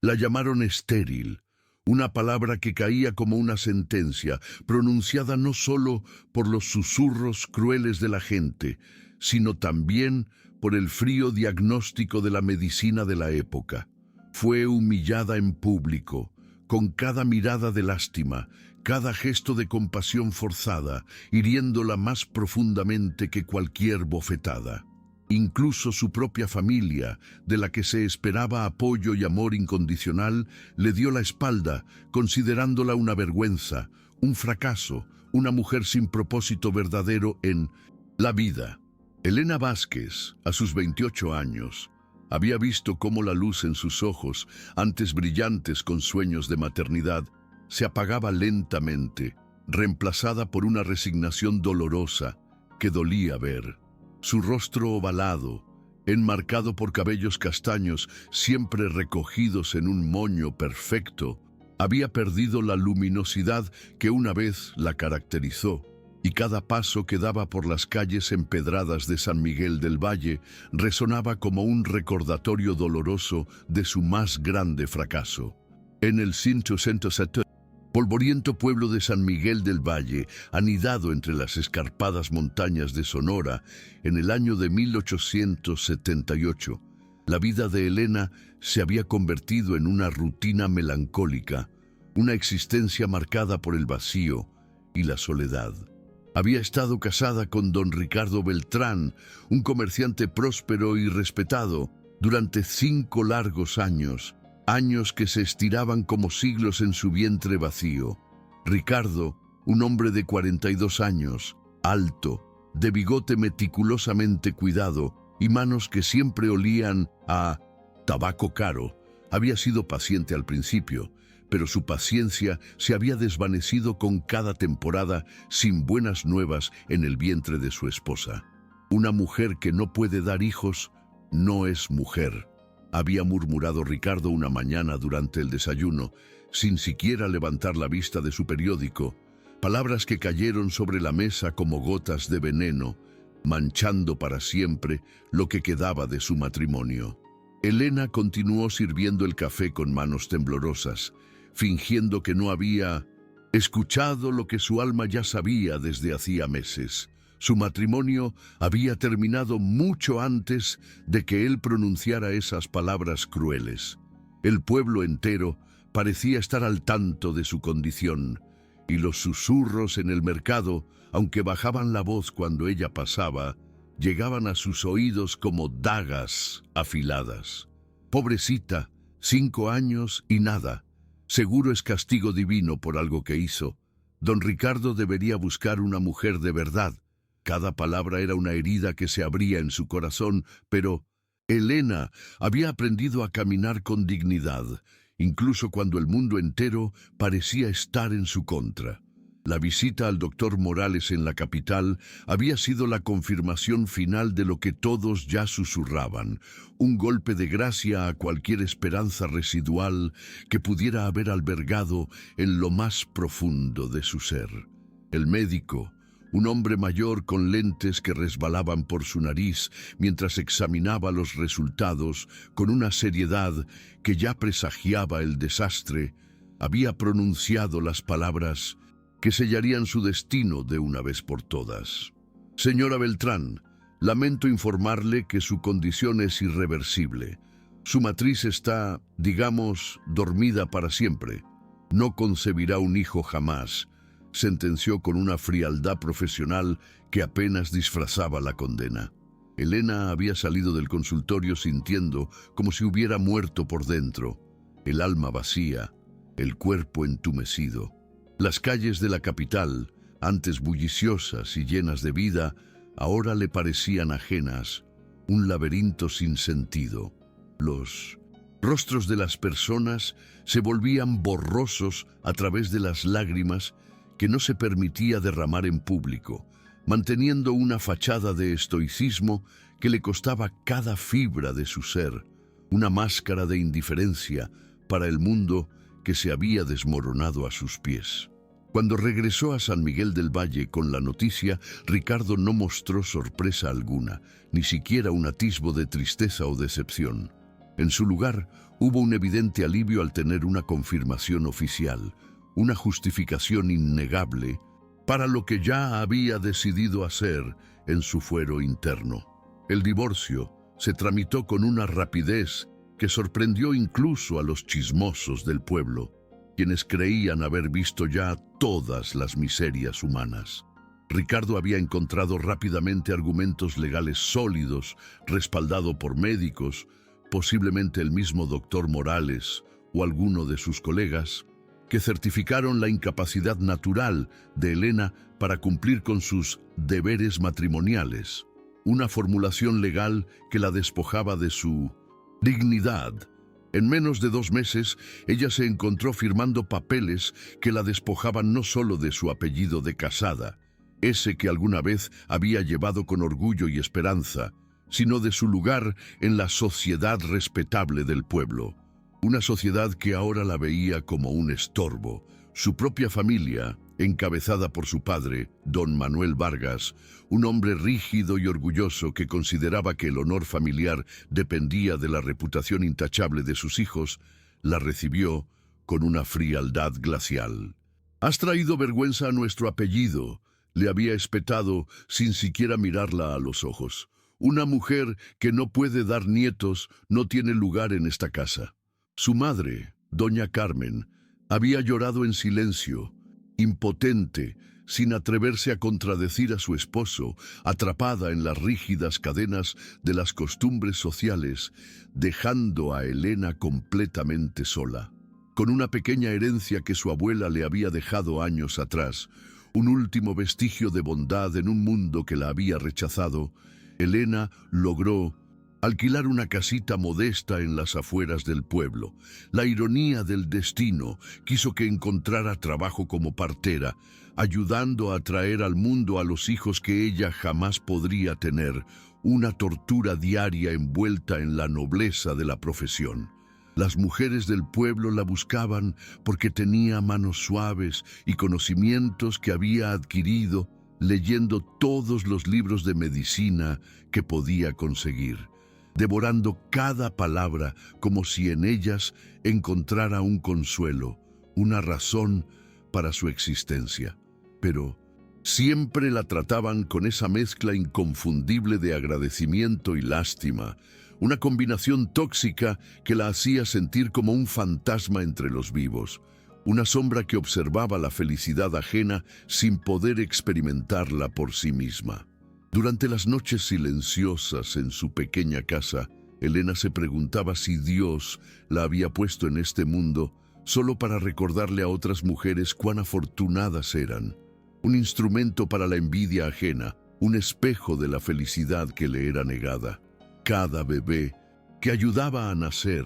La llamaron estéril, una palabra que caía como una sentencia, pronunciada no solo por los susurros crueles de la gente, sino también por el frío diagnóstico de la medicina de la época. Fue humillada en público, con cada mirada de lástima, cada gesto de compasión forzada, hiriéndola más profundamente que cualquier bofetada. Incluso su propia familia, de la que se esperaba apoyo y amor incondicional, le dio la espalda, considerándola una vergüenza, un fracaso, una mujer sin propósito verdadero en la vida. Elena Vázquez, a sus 28 años, había visto cómo la luz en sus ojos, antes brillantes con sueños de maternidad, se apagaba lentamente, reemplazada por una resignación dolorosa que dolía ver. Su rostro ovalado, enmarcado por cabellos castaños siempre recogidos en un moño perfecto, había perdido la luminosidad que una vez la caracterizó, y cada paso que daba por las calles empedradas de San Miguel del Valle resonaba como un recordatorio doloroso de su más grande fracaso. En el 107 polvoriento pueblo de San Miguel del Valle, anidado entre las escarpadas montañas de Sonora, en el año de 1878, la vida de Elena se había convertido en una rutina melancólica, una existencia marcada por el vacío y la soledad. Había estado casada con don Ricardo Beltrán, un comerciante próspero y respetado, durante 5 largos años, años que se estiraban como siglos en su vientre vacío. Ricardo, un hombre de 42 años, alto, de bigote meticulosamente cuidado y manos que siempre olían a tabaco caro, había sido paciente al principio, pero su paciencia se había desvanecido con cada temporada sin buenas nuevas en el vientre de su esposa. Una mujer que no puede dar hijos no es mujer, había murmurado Ricardo una mañana durante el desayuno, sin siquiera levantar la vista de su periódico, palabras que cayeron sobre la mesa como gotas de veneno, manchando para siempre lo que quedaba de su matrimonio. Elena continuó sirviendo el café con manos temblorosas, fingiendo que no había escuchado lo que su alma ya sabía desde hacía meses. Su matrimonio había terminado mucho antes de que él pronunciara esas palabras crueles. El pueblo entero parecía estar al tanto de su condición, y los susurros en el mercado, aunque bajaban la voz cuando ella pasaba, llegaban a sus oídos como dagas afiladas. Pobrecita, 5 años y nada. Seguro es castigo divino por algo que hizo. Don Ricardo debería buscar una mujer de verdad. Cada palabra era una herida que se abría en su corazón, pero Elena había aprendido a caminar con dignidad, incluso cuando el mundo entero parecía estar en su contra. La visita al doctor Morales en la capital había sido la confirmación final de lo que todos ya susurraban, un golpe de gracia a cualquier esperanza residual que pudiera haber albergado en lo más profundo de su ser. El médico, un hombre mayor con lentes que resbalaban por su nariz mientras examinaba los resultados con una seriedad que ya presagiaba el desastre, había pronunciado las palabras que sellarían su destino de una vez por todas. Señora Beltrán, lamento informarle que su condición es irreversible. Su matriz está, digamos, dormida para siempre. No concebirá un hijo jamás, sentenció con una frialdad profesional que apenas disfrazaba la condena. Elena había salido del consultorio sintiendo como si hubiera muerto por dentro, el alma vacía, el cuerpo entumecido. Las calles de la capital, antes bulliciosas y llenas de vida, ahora le parecían ajenas, un laberinto sin sentido. Los rostros de las personas se volvían borrosos a través de las lágrimas que no se permitía derramar en público, manteniendo una fachada de estoicismo que le costaba cada fibra de su ser, una máscara de indiferencia para el mundo que se había desmoronado a sus pies. Cuando regresó a San Miguel del Valle con la noticia, Ricardo no mostró sorpresa alguna, ni siquiera un atisbo de tristeza o decepción. En su lugar, hubo un evidente alivio al tener una confirmación oficial, una justificación innegable para lo que ya había decidido hacer en su fuero interno. El divorcio se tramitó con una rapidez que sorprendió incluso a los chismosos del pueblo, quienes creían haber visto ya todas las miserias humanas. Ricardo había encontrado rápidamente argumentos legales sólidos, respaldado por médicos, posiblemente el mismo doctor Morales o alguno de sus colegas, que certificaron la incapacidad natural de Elena para cumplir con sus deberes matrimoniales, una formulación legal que la despojaba de su dignidad. En menos de 2 meses, ella se encontró firmando papeles que la despojaban no solo de su apellido de casada, ese que alguna vez había llevado con orgullo y esperanza, sino de su lugar en la sociedad respetable del pueblo. Una sociedad que ahora la veía como un estorbo. Su propia familia, encabezada por su padre, don Manuel Vargas, un hombre rígido y orgulloso que consideraba que el honor familiar dependía de la reputación intachable de sus hijos, la recibió con una frialdad glacial. «Has traído vergüenza a nuestro apellido», le había espetado sin siquiera mirarla a los ojos. «Una mujer que no puede dar nietos no tiene lugar en esta casa». Su madre, doña Carmen, había llorado en silencio, impotente, sin atreverse a contradecir a su esposo, atrapada en las rígidas cadenas de las costumbres sociales, dejando a Elena completamente sola. Con una pequeña herencia que su abuela le había dejado años atrás, un último vestigio de bondad en un mundo que la había rechazado, Elena logró alquilar una casita modesta en las afueras del pueblo. La ironía del destino quiso que encontrara trabajo como partera, ayudando a traer al mundo a los hijos que ella jamás podría tener, una tortura diaria envuelta en la nobleza de la profesión. Las mujeres del pueblo la buscaban porque tenía manos suaves y conocimientos que había adquirido leyendo todos los libros de medicina que podía conseguir, devorando cada palabra como si en ellas encontrara un consuelo, una razón para su existencia. Pero siempre la trataban con esa mezcla inconfundible de agradecimiento y lástima, una combinación tóxica que la hacía sentir como un fantasma entre los vivos, una sombra que observaba la felicidad ajena sin poder experimentarla por sí misma. Durante las noches silenciosas en su pequeña casa, Elena se preguntaba si Dios la había puesto en este mundo solo para recordarle a otras mujeres cuán afortunadas eran, un instrumento para la envidia ajena, un espejo de la felicidad que le era negada. Cada bebé que ayudaba a nacer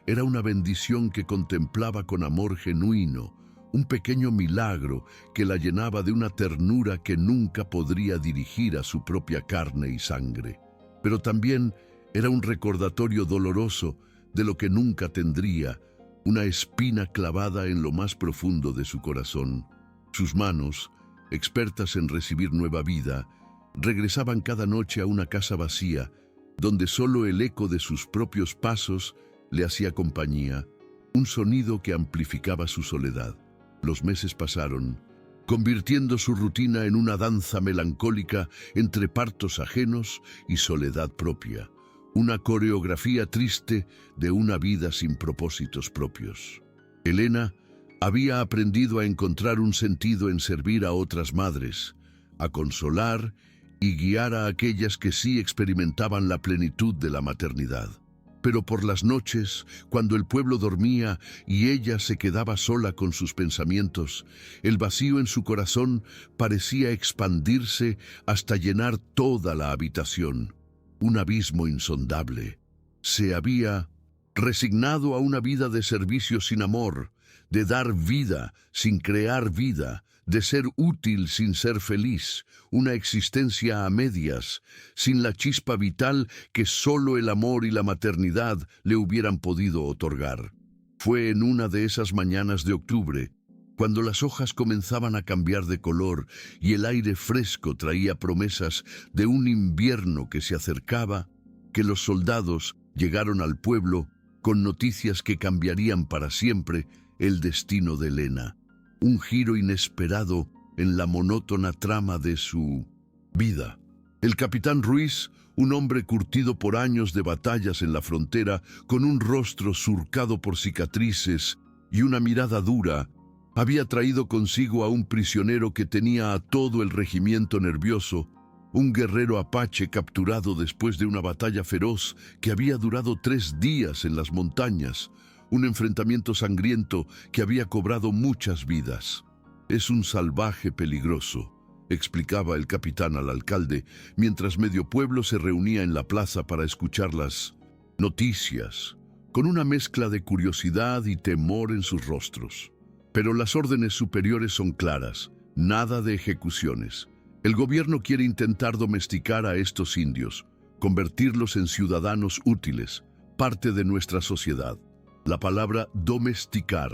era una bendición que contemplaba con amor genuino, un pequeño milagro que la llenaba de una ternura que nunca podría dirigir a su propia carne y sangre. Pero también era un recordatorio doloroso de lo que nunca tendría, una espina clavada en lo más profundo de su corazón. Sus manos, expertas en recibir nueva vida, regresaban cada noche a una casa vacía, donde solo el eco de sus propios pasos le hacía compañía, un sonido que amplificaba su soledad. Los meses pasaron, convirtiendo su rutina en una danza melancólica entre partos ajenos y soledad propia, una coreografía triste de una vida sin propósitos propios. Elena había aprendido a encontrar un sentido en servir a otras madres, a consolar y guiar a aquellas que sí experimentaban la plenitud de la maternidad. Pero por las noches, cuando el pueblo dormía y ella se quedaba sola con sus pensamientos, el vacío en su corazón parecía expandirse hasta llenar toda la habitación. Un abismo insondable. Se había resignado a una vida de servicio sin amor, de dar vida sin crear vida, de ser útil sin ser feliz, una existencia a medias, sin la chispa vital que solo el amor y la maternidad le hubieran podido otorgar. Fue en una de esas mañanas de octubre, cuando las hojas comenzaban a cambiar de color y el aire fresco traía promesas de un invierno que se acercaba, que los soldados llegaron al pueblo con noticias que cambiarían para siempre el destino de Elena. Un giro inesperado en la monótona trama de su vida. El capitán Ruiz, un hombre curtido por años de batallas en la frontera, con un rostro surcado por cicatrices y una mirada dura, había traído consigo a un prisionero que tenía a todo el regimiento nervioso, un guerrero apache capturado después de una batalla feroz que había durado 3 días en las montañas, un enfrentamiento sangriento que había cobrado muchas vidas. «Es un salvaje peligroso», explicaba el capitán al alcalde, mientras medio pueblo se reunía en la plaza para escuchar las noticias, con una mezcla de curiosidad y temor en sus rostros. Pero las órdenes superiores son claras, nada de ejecuciones. El gobierno quiere intentar domesticar a estos indios, convertirlos en ciudadanos útiles, parte de nuestra sociedad. La palabra domesticar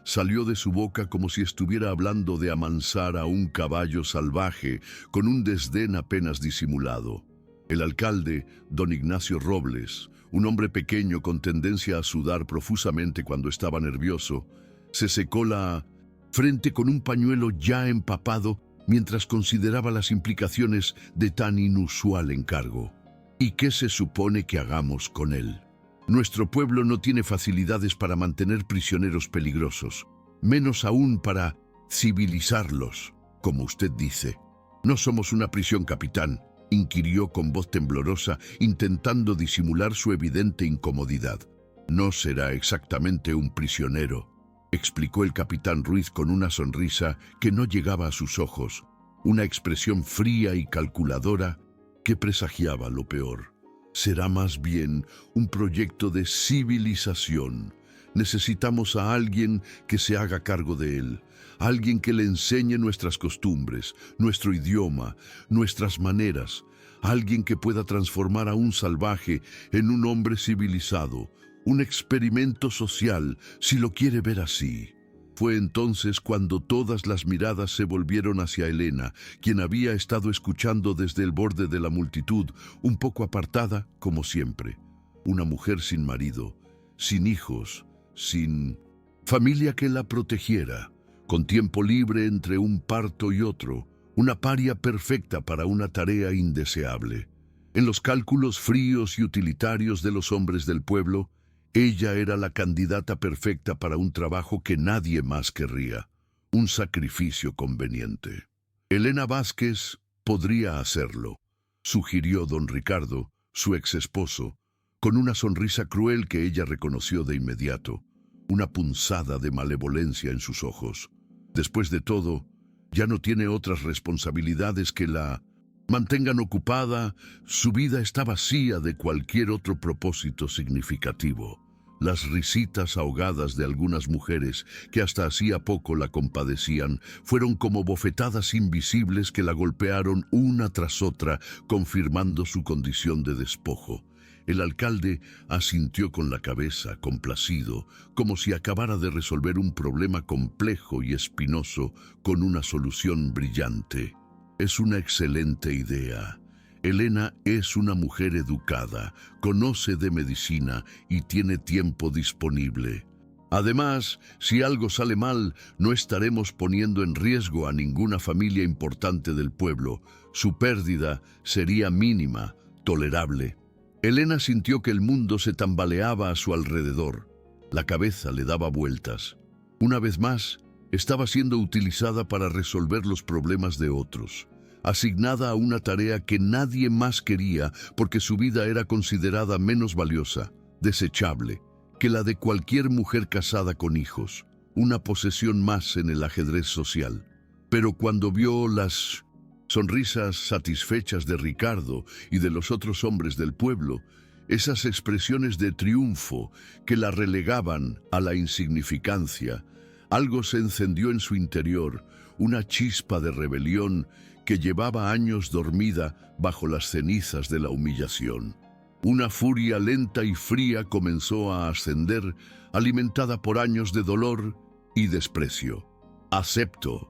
salió de su boca como si estuviera hablando de amansar a un caballo salvaje con un desdén apenas disimulado. El alcalde, don Ignacio Robles, un hombre pequeño con tendencia a sudar profusamente cuando estaba nervioso, se secó la frente con un pañuelo ya empapado mientras consideraba las implicaciones de tan inusual encargo. ¿Y qué se supone que hagamos con él? Nuestro pueblo no tiene facilidades para mantener prisioneros peligrosos, menos aún para civilizarlos, como usted dice. «No somos una prisión, capitán», inquirió con voz temblorosa, intentando disimular su evidente incomodidad. «No será exactamente un prisionero», explicó el capitán Ruiz con una sonrisa que no llegaba a sus ojos, una expresión fría y calculadora que presagiaba lo peor. «Será más bien un proyecto de civilización. Necesitamos a alguien que se haga cargo de él, alguien que le enseñe nuestras costumbres, nuestro idioma, nuestras maneras, alguien que pueda transformar a un salvaje en un hombre civilizado, un experimento social, si lo quiere ver así». Fue entonces cuando todas las miradas se volvieron hacia Elena, quien había estado escuchando desde el borde de la multitud, un poco apartada, como siempre. Una mujer sin marido, sin hijos, sin familia que la protegiera, con tiempo libre entre un parto y otro, una paria perfecta para una tarea indeseable. En los cálculos fríos y utilitarios de los hombres del pueblo, ella era la candidata perfecta para un trabajo que nadie más querría, un sacrificio conveniente. Elena Vázquez podría hacerlo, sugirió don Ricardo, su ex esposo, con una sonrisa cruel que ella reconoció de inmediato, una punzada de malevolencia en sus ojos. Después de todo, ya no tiene otras responsabilidades que la mantengan ocupada, su vida está vacía de cualquier otro propósito significativo. Las risitas ahogadas de algunas mujeres que hasta hacía poco la compadecían fueron como bofetadas invisibles que la golpearon una tras otra, confirmando su condición de despojo. El alcalde asintió con la cabeza, complacido, como si acabara de resolver un problema complejo y espinoso con una solución brillante. «Es una excelente idea. Elena es una mujer educada, conoce de medicina y tiene tiempo disponible. Además, si algo sale mal, no estaremos poniendo en riesgo a ninguna familia importante del pueblo. Su pérdida sería mínima, tolerable». Elena sintió que el mundo se tambaleaba a su alrededor. La cabeza le daba vueltas. Una vez más, estaba siendo utilizada para resolver los problemas de otros, asignada a una tarea que nadie más quería porque su vida era considerada menos valiosa, desechable, que la de cualquier mujer casada con hijos, una posesión más en el ajedrez social. Pero cuando vio las sonrisas satisfechas de Ricardo y de los otros hombres del pueblo, esas expresiones de triunfo que la relegaban a la insignificancia, algo se encendió en su interior, una chispa de rebelión que llevaba años dormida bajo las cenizas de la humillación. Una furia lenta y fría comenzó a ascender, alimentada por años de dolor y desprecio. «Acepto»,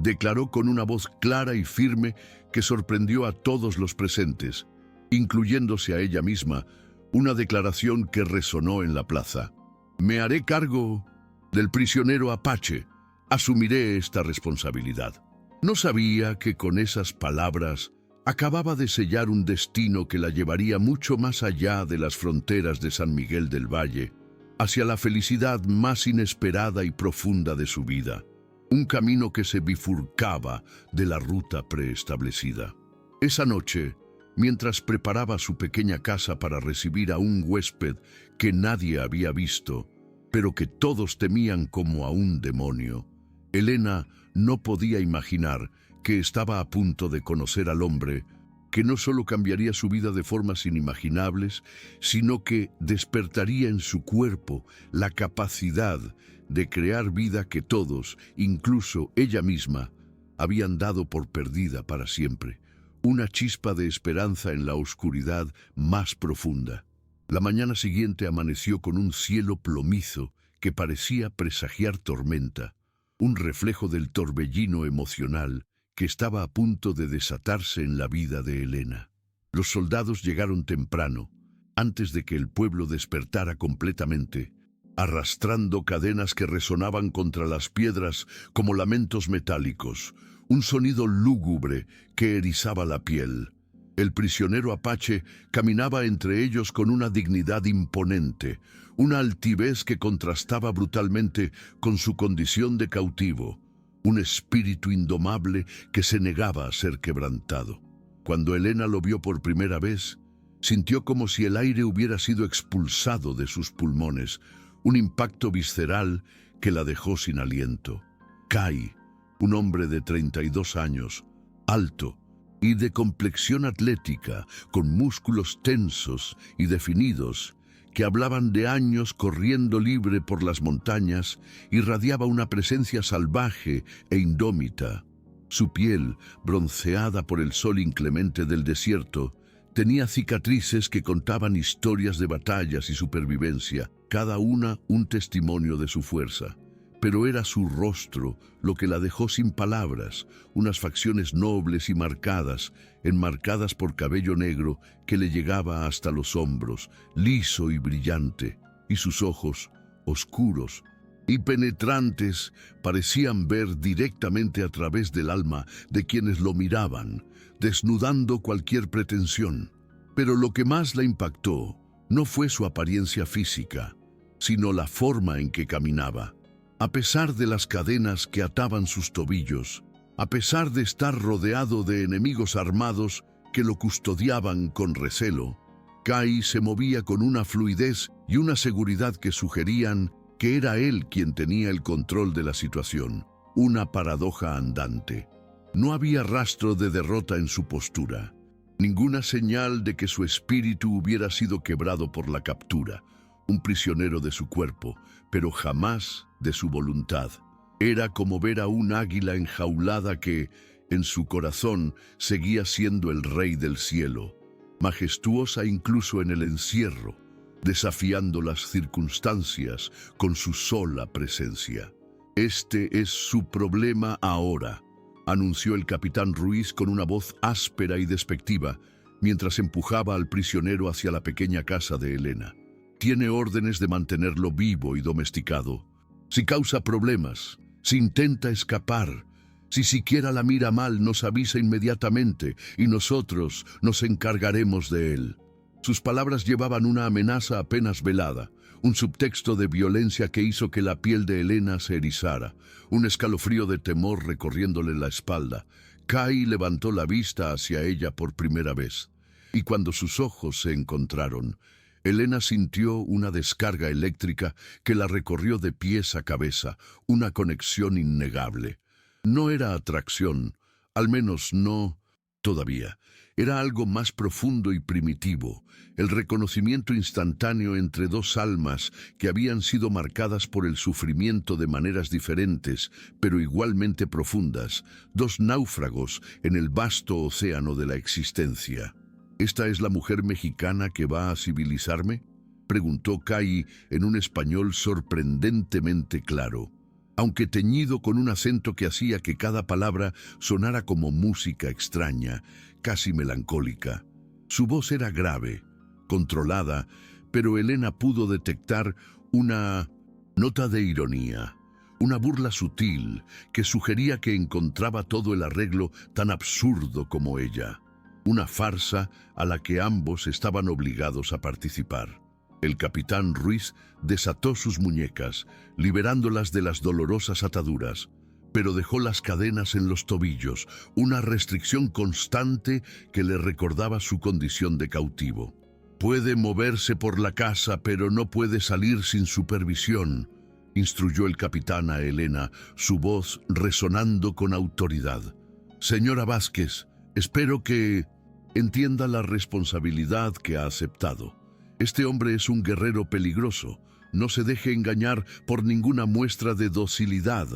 declaró con una voz clara y firme que sorprendió a todos los presentes, incluyéndose a ella misma, una declaración que resonó en la plaza. Me haré cargo del prisionero apache. Asumiré esta responsabilidad. No sabía que con esas palabras acababa de sellar un destino que la llevaría mucho más allá de las fronteras de San Miguel del Valle, hacia la felicidad más inesperada y profunda de su vida, un camino que se bifurcaba de la ruta preestablecida. Esa noche, mientras preparaba su pequeña casa para recibir a un huésped que nadie había visto, pero que todos temían como a un demonio, Elena no podía imaginar que estaba a punto de conocer al hombre que no solo cambiaría su vida de formas inimaginables, sino que despertaría en su cuerpo la capacidad de crear vida que todos, incluso ella misma, habían dado por perdida para siempre. Una chispa de esperanza en la oscuridad más profunda. La mañana siguiente amaneció con un cielo plomizo que parecía presagiar tormenta, un reflejo del torbellino emocional que estaba a punto de desatarse en la vida de Elena. Los soldados llegaron temprano, antes de que el pueblo despertara completamente, arrastrando cadenas que resonaban contra las piedras como lamentos metálicos, un sonido lúgubre que erizaba la piel. El prisionero apache caminaba entre ellos con una dignidad imponente, una altivez que contrastaba brutalmente con su condición de cautivo, un espíritu indomable que se negaba a ser quebrantado. Cuando Elena lo vio por primera vez, sintió como si el aire hubiera sido expulsado de sus pulmones, un impacto visceral que la dejó sin aliento. Kai, un hombre de 32 años, alto y de complexión atlética, con músculos tensos y definidos, que hablaban de años corriendo libre por las montañas, irradiaba una presencia salvaje e indómita. Su piel, bronceada por el sol inclemente del desierto, tenía cicatrices que contaban historias de batallas y supervivencia, cada una un testimonio de su fuerza. Pero era su rostro lo que la dejó sin palabras, unas facciones nobles y marcadas, enmarcadas por cabello negro que le llegaba hasta los hombros, liso y brillante, y sus ojos, oscuros y penetrantes, parecían ver directamente a través del alma de quienes lo miraban, desnudando cualquier pretensión. Pero lo que más la impactó no fue su apariencia física, sino la forma en que caminaba. A pesar de las cadenas que ataban sus tobillos, a pesar de estar rodeado de enemigos armados que lo custodiaban con recelo, Kai se movía con una fluidez y una seguridad que sugerían que era él quien tenía el control de la situación, una paradoja andante. No había rastro de derrota en su postura, ninguna señal de que su espíritu hubiera sido quebrado por la captura, un prisionero de su cuerpo, pero jamás de su voluntad. Era como ver a un águila enjaulada que, en su corazón, seguía siendo el rey del cielo, majestuosa incluso en el encierro, desafiando las circunstancias con su sola presencia. Este es su problema ahora, anunció el capitán Ruiz con una voz áspera y despectiva, mientras empujaba al prisionero hacia la pequeña casa de Elena. Tiene órdenes de mantenerlo vivo y domesticado. Si causa problemas, si intenta escapar, si siquiera la mira mal, nos avisa inmediatamente y nosotros nos encargaremos de él. Sus palabras llevaban una amenaza apenas velada, un subtexto de violencia que hizo que la piel de Elena se erizara, un escalofrío de temor recorriéndole la espalda. Kai levantó la vista hacia ella por primera vez, y cuando sus ojos se encontraron, Elena sintió una descarga eléctrica que la recorrió de pies a cabeza, una conexión innegable. No era atracción, al menos no todavía. Era algo más profundo y primitivo, el reconocimiento instantáneo entre dos almas que habían sido marcadas por el sufrimiento de maneras diferentes, pero igualmente profundas, dos náufragos en el vasto océano de la existencia. ¿Esta es la mujer mexicana que va a civilizarme?, preguntó Kai en un español sorprendentemente claro, aunque teñido con un acento que hacía que cada palabra sonara como música extraña, casi melancólica. Su voz era grave, controlada pero Elena pudo detectar una nota de ironía, una burla sutil que sugería que encontraba todo el arreglo tan absurdo como ella, una farsa a la que ambos estaban obligados a participar. El capitán Ruiz desató sus muñecas, liberándolas de las dolorosas ataduras, pero dejó las cadenas en los tobillos, una restricción constante que le recordaba su condición de cautivo. «Puede moverse por la casa, pero no puede salir sin supervisión», instruyó el capitán a Elena, su voz resonando con autoridad. «Señora Vázquez, espero que entienda la responsabilidad que ha aceptado. Este hombre es un guerrero peligroso. No se deje engañar por ninguna muestra de docilidad.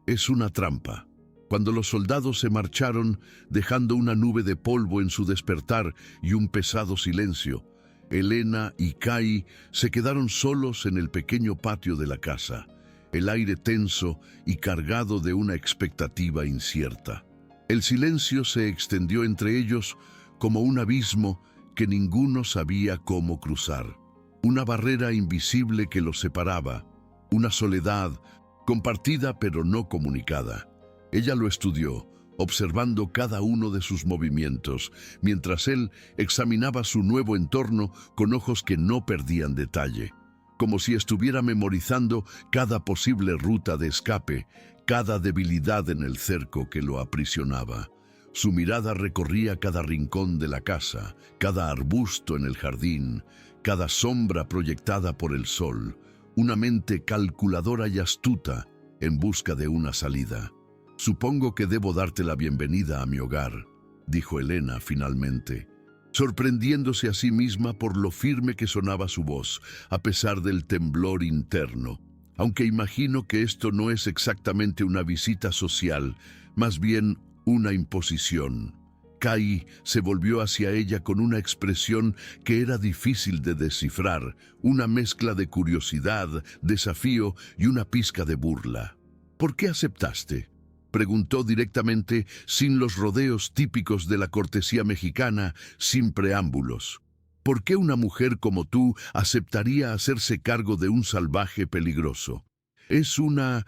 Es una trampa». Cuando los soldados se marcharon, dejando una nube de polvo en su despertar y un pesado silencio, Elena y Kai se quedaron solos en el pequeño patio de la casa, el aire tenso y cargado de una expectativa incierta. El silencio se extendió entre ellos como un abismo que ninguno sabía cómo cruzar. Una barrera invisible que los separaba, una soledad compartida pero no comunicada. Ella lo estudió, observando cada uno de sus movimientos, mientras él examinaba su nuevo entorno con ojos que no perdían detalle, como si estuviera memorizando cada posible ruta de escape, cada debilidad en el cerco que lo aprisionaba. Su mirada recorría cada rincón de la casa, cada arbusto en el jardín, cada sombra proyectada por el sol, una mente calculadora y astuta en busca de una salida. «Supongo que debo darte la bienvenida a mi hogar», dijo Elena finalmente, sorprendiéndose a sí misma por lo firme que sonaba su voz, a pesar del temblor interno. «Aunque imagino que esto no es exactamente una visita social, más bien una imposición». Kai se volvió hacia ella con una expresión que era difícil de descifrar, una mezcla de curiosidad, desafío y una pizca de burla. «¿Por qué aceptaste?», preguntó directamente, sin los rodeos típicos de la cortesía mexicana, sin preámbulos. «¿Por qué una mujer como tú aceptaría hacerse cargo de un salvaje peligroso? Es una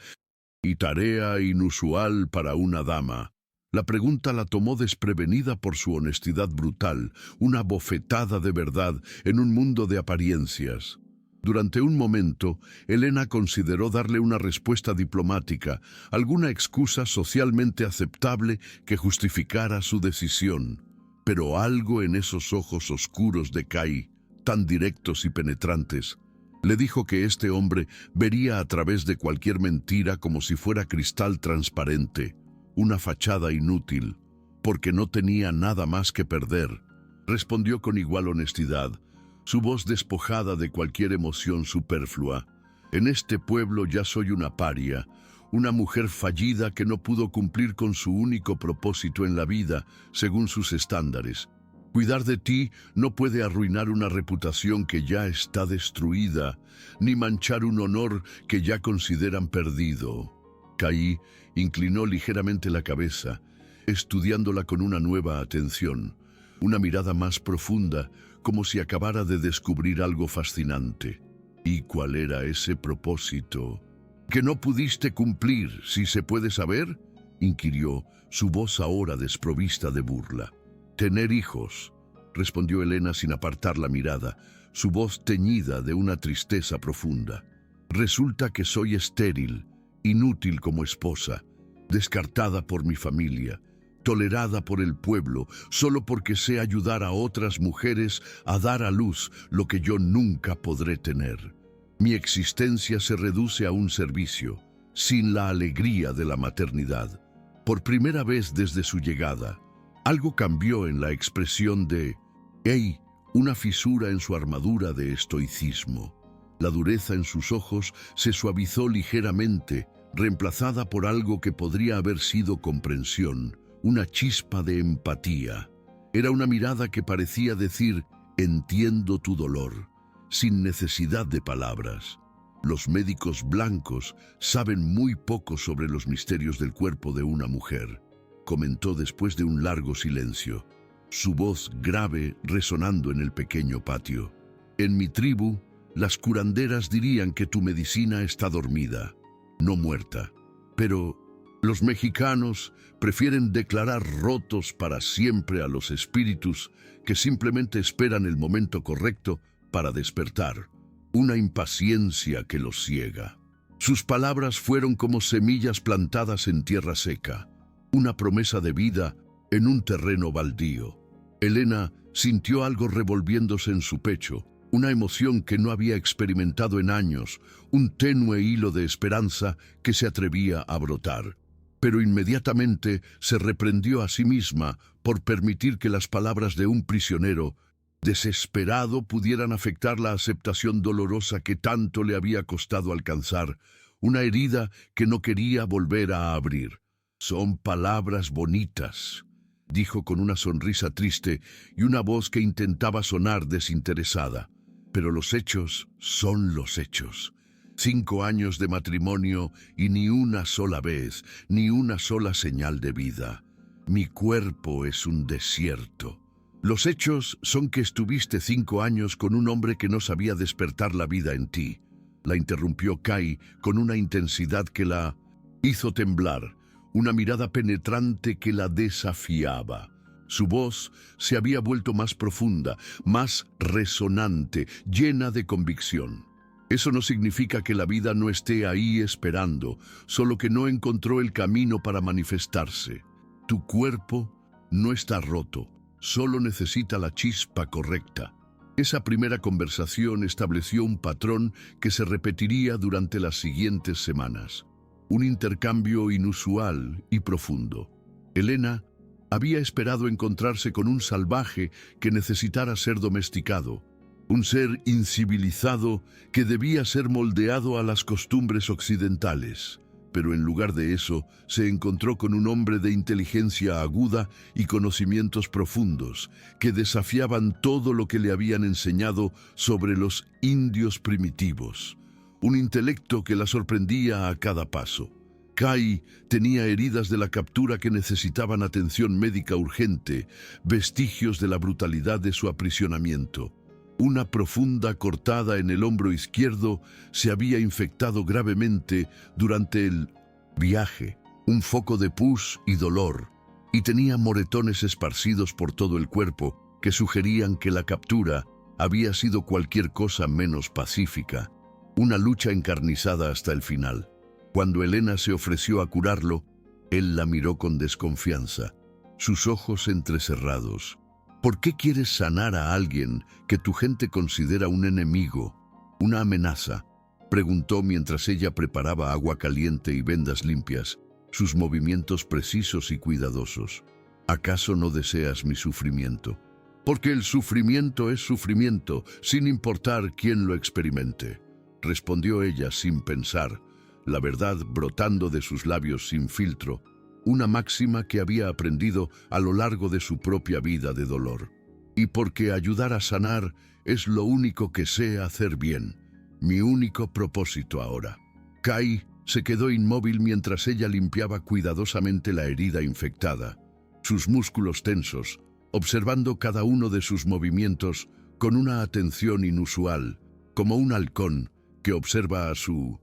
tarea inusual para una dama». La pregunta la tomó desprevenida por su honestidad brutal, una bofetada de verdad en un mundo de apariencias. Durante un momento, Elena consideró darle una respuesta diplomática, alguna excusa socialmente aceptable que justificara su decisión. Pero algo en esos ojos oscuros de Kai, tan directos y penetrantes, le dijo que este hombre vería a través de cualquier mentira como si fuera cristal transparente, una fachada inútil, porque no tenía nada más que perder. Respondió con igual honestidad, su voz despojada de cualquier emoción superflua. «En este pueblo ya soy una paria, una mujer fallida que no pudo cumplir con su único propósito en la vida, según sus estándares. Cuidar de ti no puede arruinar una reputación que ya está destruida, ni manchar un honor que ya consideran perdido». Kai inclinó ligeramente la cabeza, estudiándola con una nueva atención, una mirada más profunda, como si acabara de descubrir algo fascinante. «¿Y cuál era ese propósito que no pudiste cumplir, si se puede saber?», inquirió, su voz ahora desprovista de burla. «Tener hijos», respondió Elena sin apartar la mirada, su voz teñida de una tristeza profunda. «Resulta que soy estéril, inútil como esposa, descartada por mi familia, tolerada por el pueblo, solo porque sé ayudar a otras mujeres a dar a luz lo que yo nunca podré tener. Mi existencia se reduce a un servicio, sin la alegría de la maternidad». Por primera vez desde su llegada, algo cambió en la expresión de «Hey», una fisura en su armadura de estoicismo. La dureza en sus ojos se suavizó ligeramente, reemplazada por algo que podría haber sido comprensión, una chispa de empatía. Era una mirada que parecía decir «entiendo tu dolor», sin necesidad de palabras. Los médicos blancos saben muy poco sobre los misterios del cuerpo de una mujer, comentó después de un largo silencio, su voz grave resonando en el pequeño patio. En mi tribu, las curanderas dirían que tu medicina está dormida, no muerta. Pero los mexicanos prefieren declarar rotos para siempre a los espíritus que simplemente esperan el momento correcto para despertar, una impaciencia que los ciega. Sus palabras fueron como semillas plantadas en tierra seca, una promesa de vida en un terreno baldío. Elena sintió algo revolviéndose en su pecho, una emoción que no había experimentado en años, un tenue hilo de esperanza que se atrevía a brotar. Pero inmediatamente se reprendió a sí misma por permitir que las palabras de un prisionero desesperado pudieran afectar la aceptación dolorosa que tanto le había costado alcanzar, una herida que no quería volver a abrir. Son palabras bonitas, dijo con una sonrisa triste y una voz que intentaba sonar desinteresada. Pero los hechos son los hechos. 5 años de matrimonio y ni una sola vez, ni una sola señal de vida. Mi cuerpo es un desierto. Los hechos son que estuviste 5 años con un hombre que no sabía despertar la vida en ti. La interrumpió Kai con una intensidad que la hizo temblar, una mirada penetrante que la desafiaba. Su voz se había vuelto más profunda, más resonante, llena de convicción. Eso no significa que la vida no esté ahí esperando, solo que no encontró el camino para manifestarse. Tu cuerpo no está roto, solo necesita la chispa correcta. Esa primera conversación estableció un patrón que se repetiría durante las siguientes semanas. Un intercambio inusual y profundo. Elena había esperado encontrarse con un salvaje que necesitara ser domesticado, un ser incivilizado que debía ser moldeado a las costumbres occidentales. Pero en lugar de eso, se encontró con un hombre de inteligencia aguda y conocimientos profundos, que desafiaban todo lo que le habían enseñado sobre los indios primitivos. Un intelecto que la sorprendía a cada paso. Kai tenía heridas de la captura que necesitaban atención médica urgente, vestigios de la brutalidad de su aprisionamiento. Una profunda cortada en el hombro izquierdo se había infectado gravemente durante el viaje, un foco de pus y dolor, y tenía moretones esparcidos por todo el cuerpo que sugerían que la captura había sido cualquier cosa menos pacífica, una lucha encarnizada hasta el final. Cuando Elena se ofreció a curarlo, él la miró con desconfianza, sus ojos entrecerrados. ¿Por qué quieres sanar a alguien que tu gente considera un enemigo, una amenaza? Preguntó mientras ella preparaba agua caliente y vendas limpias, sus movimientos precisos y cuidadosos. ¿Acaso no deseas mi sufrimiento? Porque el sufrimiento es sufrimiento, sin importar quién lo experimente, respondió ella sin pensar, la verdad brotando de sus labios sin filtro, una máxima que había aprendido a lo largo de su propia vida de dolor. Y porque ayudar a sanar es lo único que sé hacer bien, mi único propósito ahora. Kai se quedó inmóvil mientras ella limpiaba cuidadosamente la herida infectada, sus músculos tensos, observando cada uno de sus movimientos con una atención inusual, como un halcón que observa a su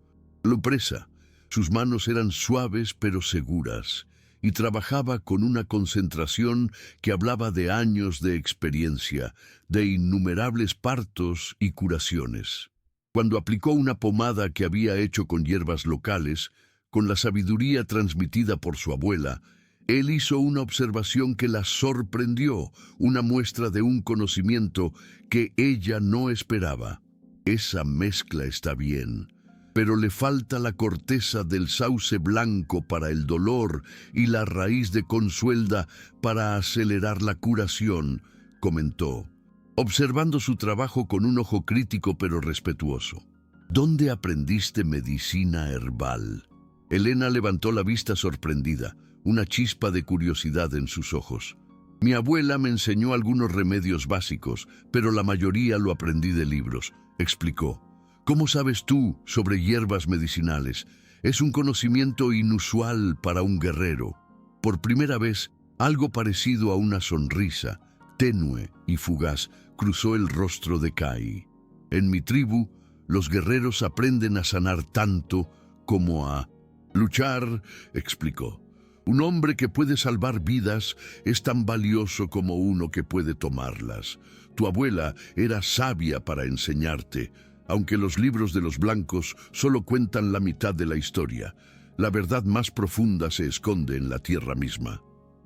presa. Sus manos eran suaves pero seguras, y trabajaba con una concentración que hablaba de años de experiencia, de innumerables partos y curaciones. Cuando aplicó una pomada que había hecho con hierbas locales, con la sabiduría transmitida por su abuela, él hizo una observación que la sorprendió, una muestra de un conocimiento que ella no esperaba. Esa mezcla está bien, pero le falta la corteza del sauce blanco para el dolor y la raíz de consuelda para acelerar la curación, comentó, observando su trabajo con un ojo crítico pero respetuoso. ¿Dónde aprendiste medicina herbal? Elena levantó la vista sorprendida, una chispa de curiosidad en sus ojos. Mi abuela me enseñó algunos remedios básicos, pero la mayoría lo aprendí de libros, explicó. ¿Cómo sabes tú sobre hierbas medicinales? Es un conocimiento inusual para un guerrero. Por primera vez, algo parecido a una sonrisa, tenue y fugaz, cruzó el rostro de Kai. En mi tribu, los guerreros aprenden a sanar tanto como a luchar, explicó. Un hombre que puede salvar vidas es tan valioso como uno que puede tomarlas. Tu abuela era sabia para enseñarte, aunque los libros de los blancos solo cuentan la mitad de la historia. La verdad más profunda se esconde en la tierra misma.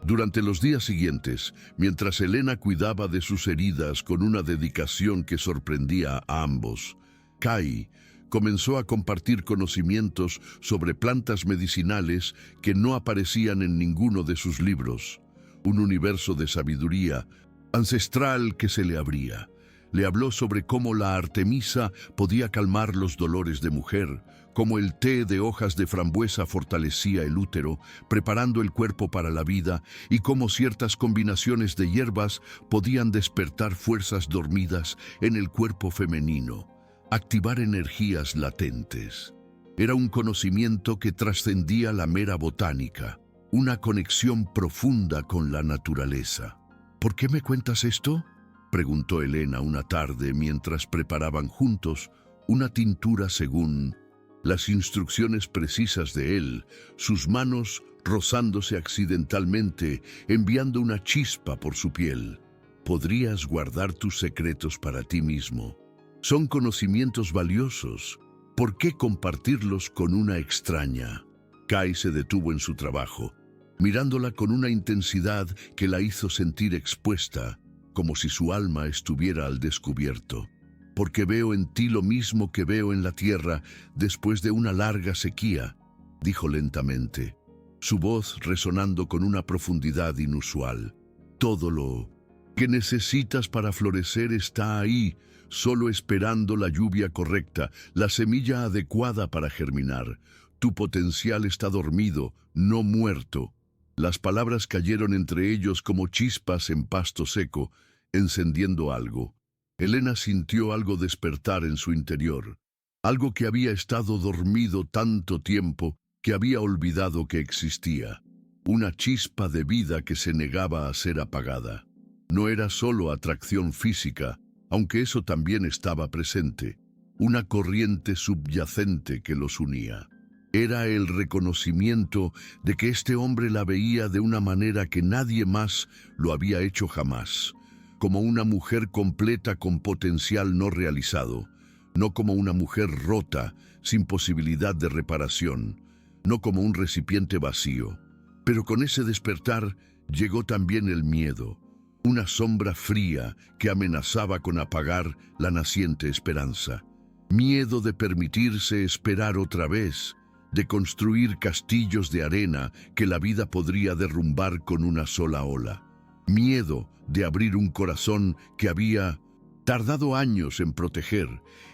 Durante los días siguientes, mientras Helena cuidaba de sus heridas con una dedicación que sorprendía a ambos, Kai comenzó a compartir conocimientos sobre plantas medicinales que no aparecían en ninguno de sus libros. Un universo de sabiduría ancestral que se le abría. Le habló sobre cómo la artemisa podía calmar los dolores de mujer, cómo el té de hojas de frambuesa fortalecía el útero, preparando el cuerpo para la vida, y cómo ciertas combinaciones de hierbas podían despertar fuerzas dormidas en el cuerpo femenino, activar energías latentes. Era un conocimiento que trascendía la mera botánica, una conexión profunda con la naturaleza. ¿Por qué me cuentas esto?, preguntó Helena una tarde mientras preparaban juntos una tintura según las instrucciones precisas de él, sus manos rozándose accidentalmente, enviando una chispa por su piel. Podrías guardar tus secretos para ti mismo. Son conocimientos valiosos. ¿Por qué compartirlos con una extraña? Kai se detuvo en su trabajo, mirándola con una intensidad que la hizo sentir expuesta, como si su alma estuviera al descubierto. Porque veo en ti lo mismo que veo en la tierra después de una larga sequía, dijo lentamente, su voz resonando con una profundidad inusual. Todo lo que necesitas para florecer está ahí, solo esperando la lluvia correcta, la semilla adecuada para germinar. Tu potencial está dormido, no muerto. Las palabras cayeron entre ellos como chispas en pasto seco, encendiendo algo. Helena sintió algo despertar en su interior, algo que había estado dormido tanto tiempo que había olvidado que existía. Una chispa de vida que se negaba a ser apagada. No era solo atracción física, aunque eso también estaba presente. Una corriente subyacente que los unía. Era el reconocimiento de que este hombre la veía de una manera que nadie más lo había hecho jamás. Como una mujer completa con potencial no realizado, no como una mujer rota, sin posibilidad de reparación, no como un recipiente vacío. Pero con ese despertar llegó también el miedo, una sombra fría que amenazaba con apagar la naciente esperanza. Miedo de permitirse esperar otra vez, de construir castillos de arena que la vida podría derrumbar con una sola ola. Miedo de abrir un corazón que había tardado años en proteger,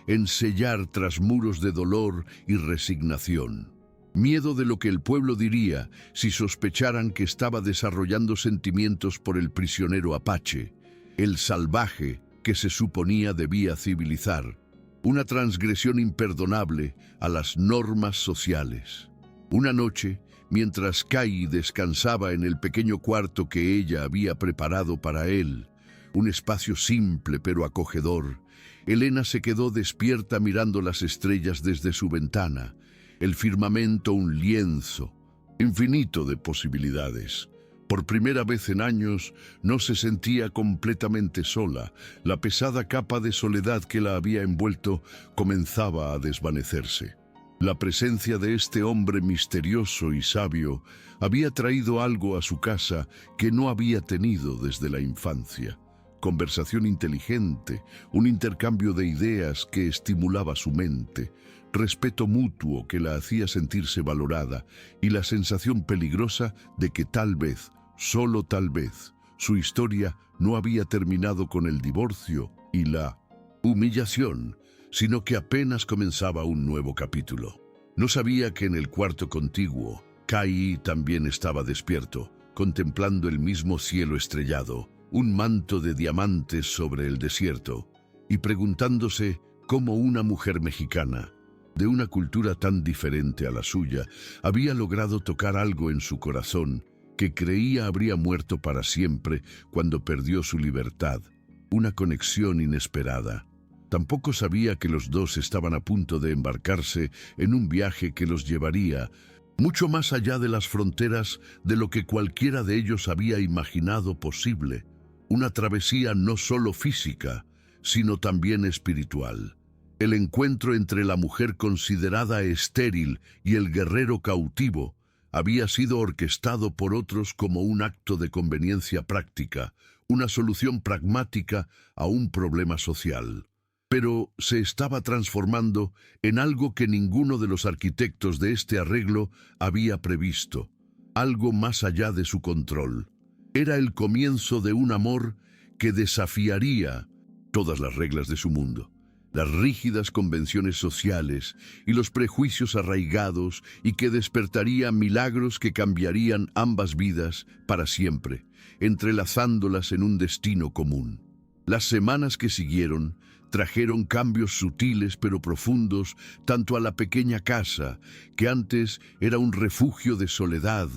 en sellar tras muros de dolor y resignación. Miedo de lo que el pueblo diría si sospecharan que estaba desarrollando sentimientos por el prisionero apache, el salvaje que se suponía debía civilizar, una transgresión imperdonable a las normas sociales. Una noche, mientras Kai descansaba en el pequeño cuarto que ella había preparado para él, un espacio simple pero acogedor, Helena se quedó despierta mirando las estrellas desde su ventana, el firmamento un lienzo, infinito de posibilidades. Por primera vez en años no se sentía completamente sola. La pesada capa de soledad que la había envuelto comenzaba a desvanecerse. La presencia de este hombre misterioso y sabio había traído algo a su casa que no había tenido desde la infancia. Conversación inteligente, un intercambio de ideas que estimulaba su mente, respeto mutuo que la hacía sentirse valorada y la sensación peligrosa de que tal vez, solo tal vez, su historia no había terminado con el divorcio y la humillación, sino que apenas comenzaba un nuevo capítulo. No sabía que en el cuarto contiguo, Kai también estaba despierto, contemplando el mismo cielo estrellado, un manto de diamantes sobre el desierto, y preguntándose cómo una mujer mexicana, de una cultura tan diferente a la suya, había logrado tocar algo en su corazón que creía habría muerto para siempre cuando perdió su libertad, una conexión inesperada. Tampoco sabía que los dos estaban a punto de embarcarse en un viaje que los llevaría mucho más allá de las fronteras de lo que cualquiera de ellos había imaginado posible. Una travesía no solo física, sino también espiritual. El encuentro entre la mujer considerada estéril y el guerrero cautivo había sido orquestado por otros como un acto de conveniencia práctica, una solución pragmática a un problema social. Pero se estaba transformando en algo que ninguno de los arquitectos de este arreglo había previsto, algo más allá de su control. Era el comienzo de un amor que desafiaría todas las reglas de su mundo, las rígidas convenciones sociales y los prejuicios arraigados, y que despertaría milagros que cambiarían ambas vidas para siempre, entrelazándolas en un destino común. Las semanas que siguieron trajeron cambios sutiles pero profundos tanto a la pequeña casa, que antes era un refugio de soledad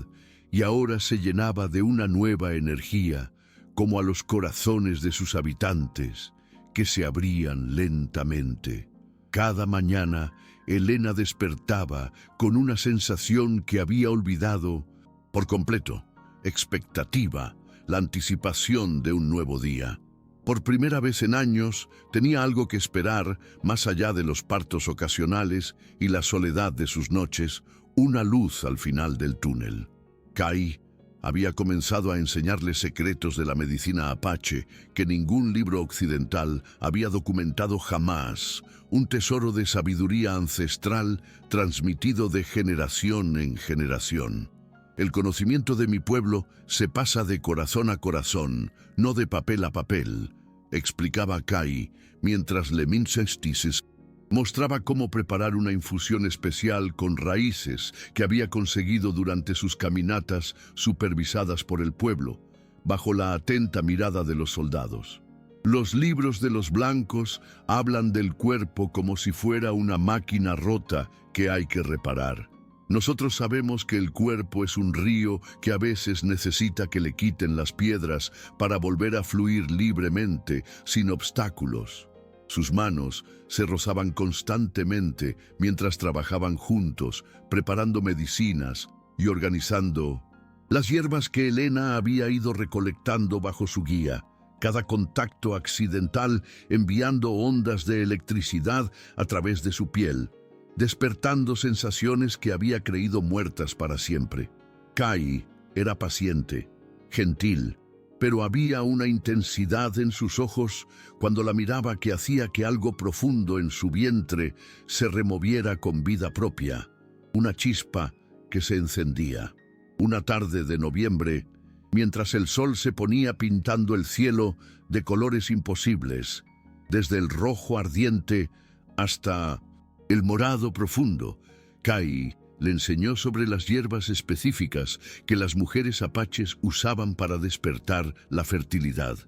y ahora se llenaba de una nueva energía, como a los corazones de sus habitantes, que se abrían lentamente. Cada mañana, Elena despertaba con una sensación que había olvidado por completo: expectativa, la anticipación de un nuevo día. Por primera vez en años, tenía algo que esperar, más allá de los partos ocasionales y la soledad de sus noches, una luz al final del túnel. Kai había comenzado a enseñarle secretos de la medicina apache que ningún libro occidental había documentado jamás, un tesoro de sabiduría ancestral transmitido de generación en generación. El conocimiento de mi pueblo se pasa de corazón a corazón, no de papel a papel, explicaba Kai, mientras Lemincenstices mostraba cómo preparar una infusión especial con raíces que había conseguido durante sus caminatas supervisadas por el pueblo, bajo la atenta mirada de los soldados. Los libros de los blancos hablan del cuerpo como si fuera una máquina rota que hay que reparar. Nosotros sabemos que el cuerpo es un río que a veces necesita que le quiten las piedras para volver a fluir libremente, sin obstáculos. Sus manos se rozaban constantemente mientras trabajaban juntos, preparando medicinas y organizando las hierbas que Elena había ido recolectando bajo su guía, cada contacto accidental enviando ondas de electricidad a través de su piel, despertando sensaciones que había creído muertas para siempre. Kai era paciente, gentil, pero había una intensidad en sus ojos cuando la miraba que hacía que algo profundo en su vientre se removiera con vida propia, una chispa que se encendía. Una tarde de noviembre, mientras el sol se ponía pintando el cielo de colores imposibles, desde el rojo ardiente hasta el morado profundo, Kai le enseñó sobre las hierbas específicas que las mujeres apaches usaban para despertar la fertilidad,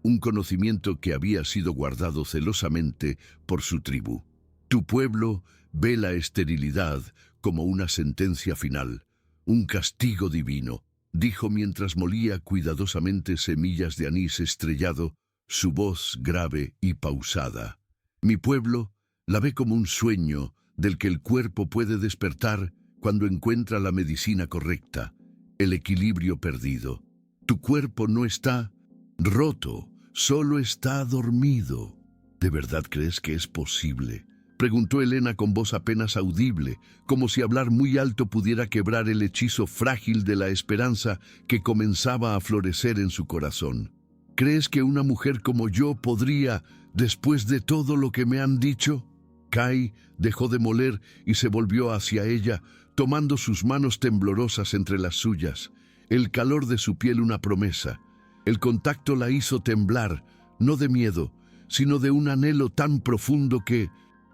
un conocimiento que había sido guardado celosamente por su tribu. Tu pueblo ve la esterilidad como una sentencia final, un castigo divino, dijo mientras molía cuidadosamente semillas de anís estrellado, su voz grave y pausada. Mi pueblo la ve como un sueño del que el cuerpo puede despertar cuando encuentra la medicina correcta, el equilibrio perdido. Tu cuerpo no está roto, solo está dormido. ¿De verdad crees que es posible?, preguntó Elena con voz apenas audible, como si hablar muy alto pudiera quebrar el hechizo frágil de la esperanza que comenzaba a florecer en su corazón. ¿Crees que una mujer como yo podría, después de todo lo que me han dicho? Kai dejó de moler y se volvió hacia ella, tomando sus manos temblorosas entre las suyas. El calor de su piel una promesa. El contacto la hizo temblar, no de miedo, sino de un anhelo tan profundo que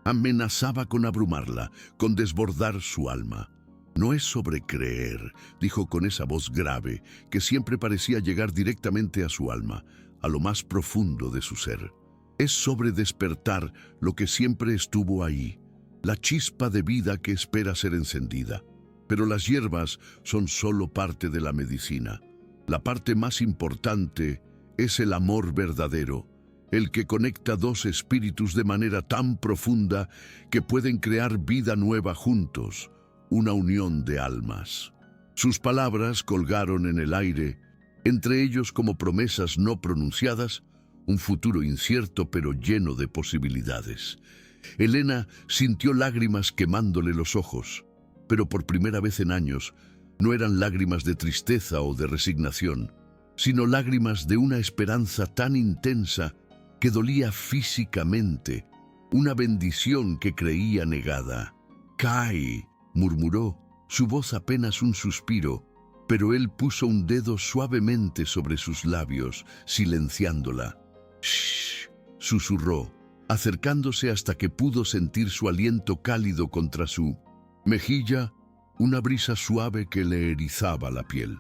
amenazaba con abrumarla, con desbordar su alma. No es sobre creer, dijo con esa voz grave que siempre parecía llegar directamente a su alma, a lo más profundo de su ser. Es sobre despertar lo que siempre estuvo ahí, la chispa de vida que espera ser encendida. Pero las hierbas son solo parte de la medicina. La parte más importante es el amor verdadero, el que conecta dos espíritus de manera tan profunda que pueden crear vida nueva juntos, una unión de almas. Sus palabras colgaron en el aire, entre ellos como promesas no pronunciadas, un futuro incierto pero lleno de posibilidades. Elena sintió lágrimas quemándole los ojos, pero por primera vez en años no eran lágrimas de tristeza o de resignación, sino lágrimas de una esperanza tan intensa que dolía físicamente, una bendición que creía negada. «Kai», murmuró, su voz apenas un suspiro, pero él puso un dedo suavemente sobre sus labios, silenciándola. «Shh», susurró, acercándose hasta que pudo sentir su aliento cálido contra su mejilla, una brisa suave que le erizaba la piel.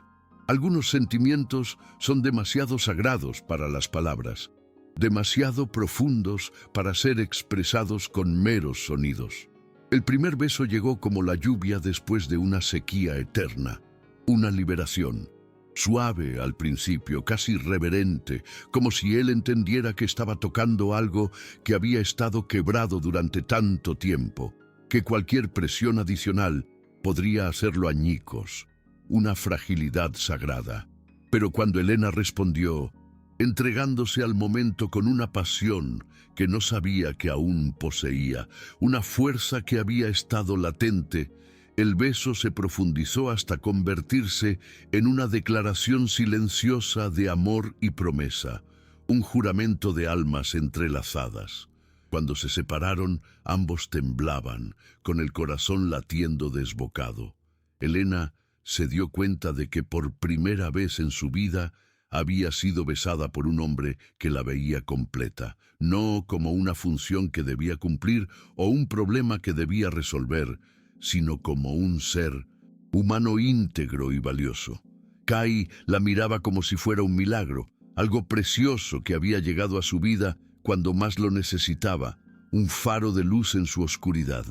Algunos sentimientos son demasiado sagrados para las palabras, demasiado profundos para ser expresados con meros sonidos. El primer beso llegó como la lluvia después de una sequía eterna, una liberación. Suave al principio, casi reverente, como si él entendiera que estaba tocando algo que había estado quebrado durante tanto tiempo, que cualquier presión adicional podría hacerlo añicos, una fragilidad sagrada. Pero cuando Elena respondió, entregándose al momento con una pasión que no sabía que aún poseía, una fuerza que había estado latente, el beso se profundizó hasta convertirse en una declaración silenciosa de amor y promesa, un juramento de almas entrelazadas. Cuando se separaron, ambos temblaban, con el corazón latiendo desbocado. Elena se dio cuenta de que por primera vez en su vida había sido besada por un hombre que la veía completa, no como una función que debía cumplir o un problema que debía resolver, sino como un ser humano íntegro y valioso. Kai la miraba como si fuera un milagro, algo precioso que había llegado a su vida cuando más lo necesitaba, un faro de luz en su oscuridad.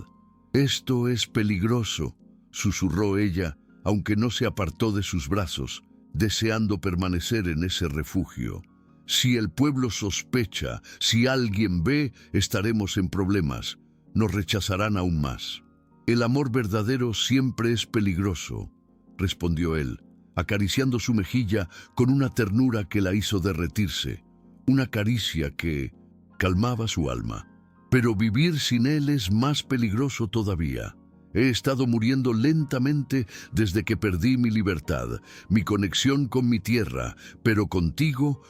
«Esto es peligroso», susurró ella, aunque no se apartó de sus brazos, deseando permanecer en ese refugio. «Si el pueblo sospecha, si alguien ve, estaremos en problemas. Nos rechazarán aún más». «El amor verdadero siempre es peligroso», respondió él, acariciando su mejilla con una ternura que la hizo derretirse, una caricia que calmaba su alma. «Pero vivir sin él es más peligroso todavía. He estado muriendo lentamente desde que perdí mi libertad, mi conexión con mi tierra, pero contigo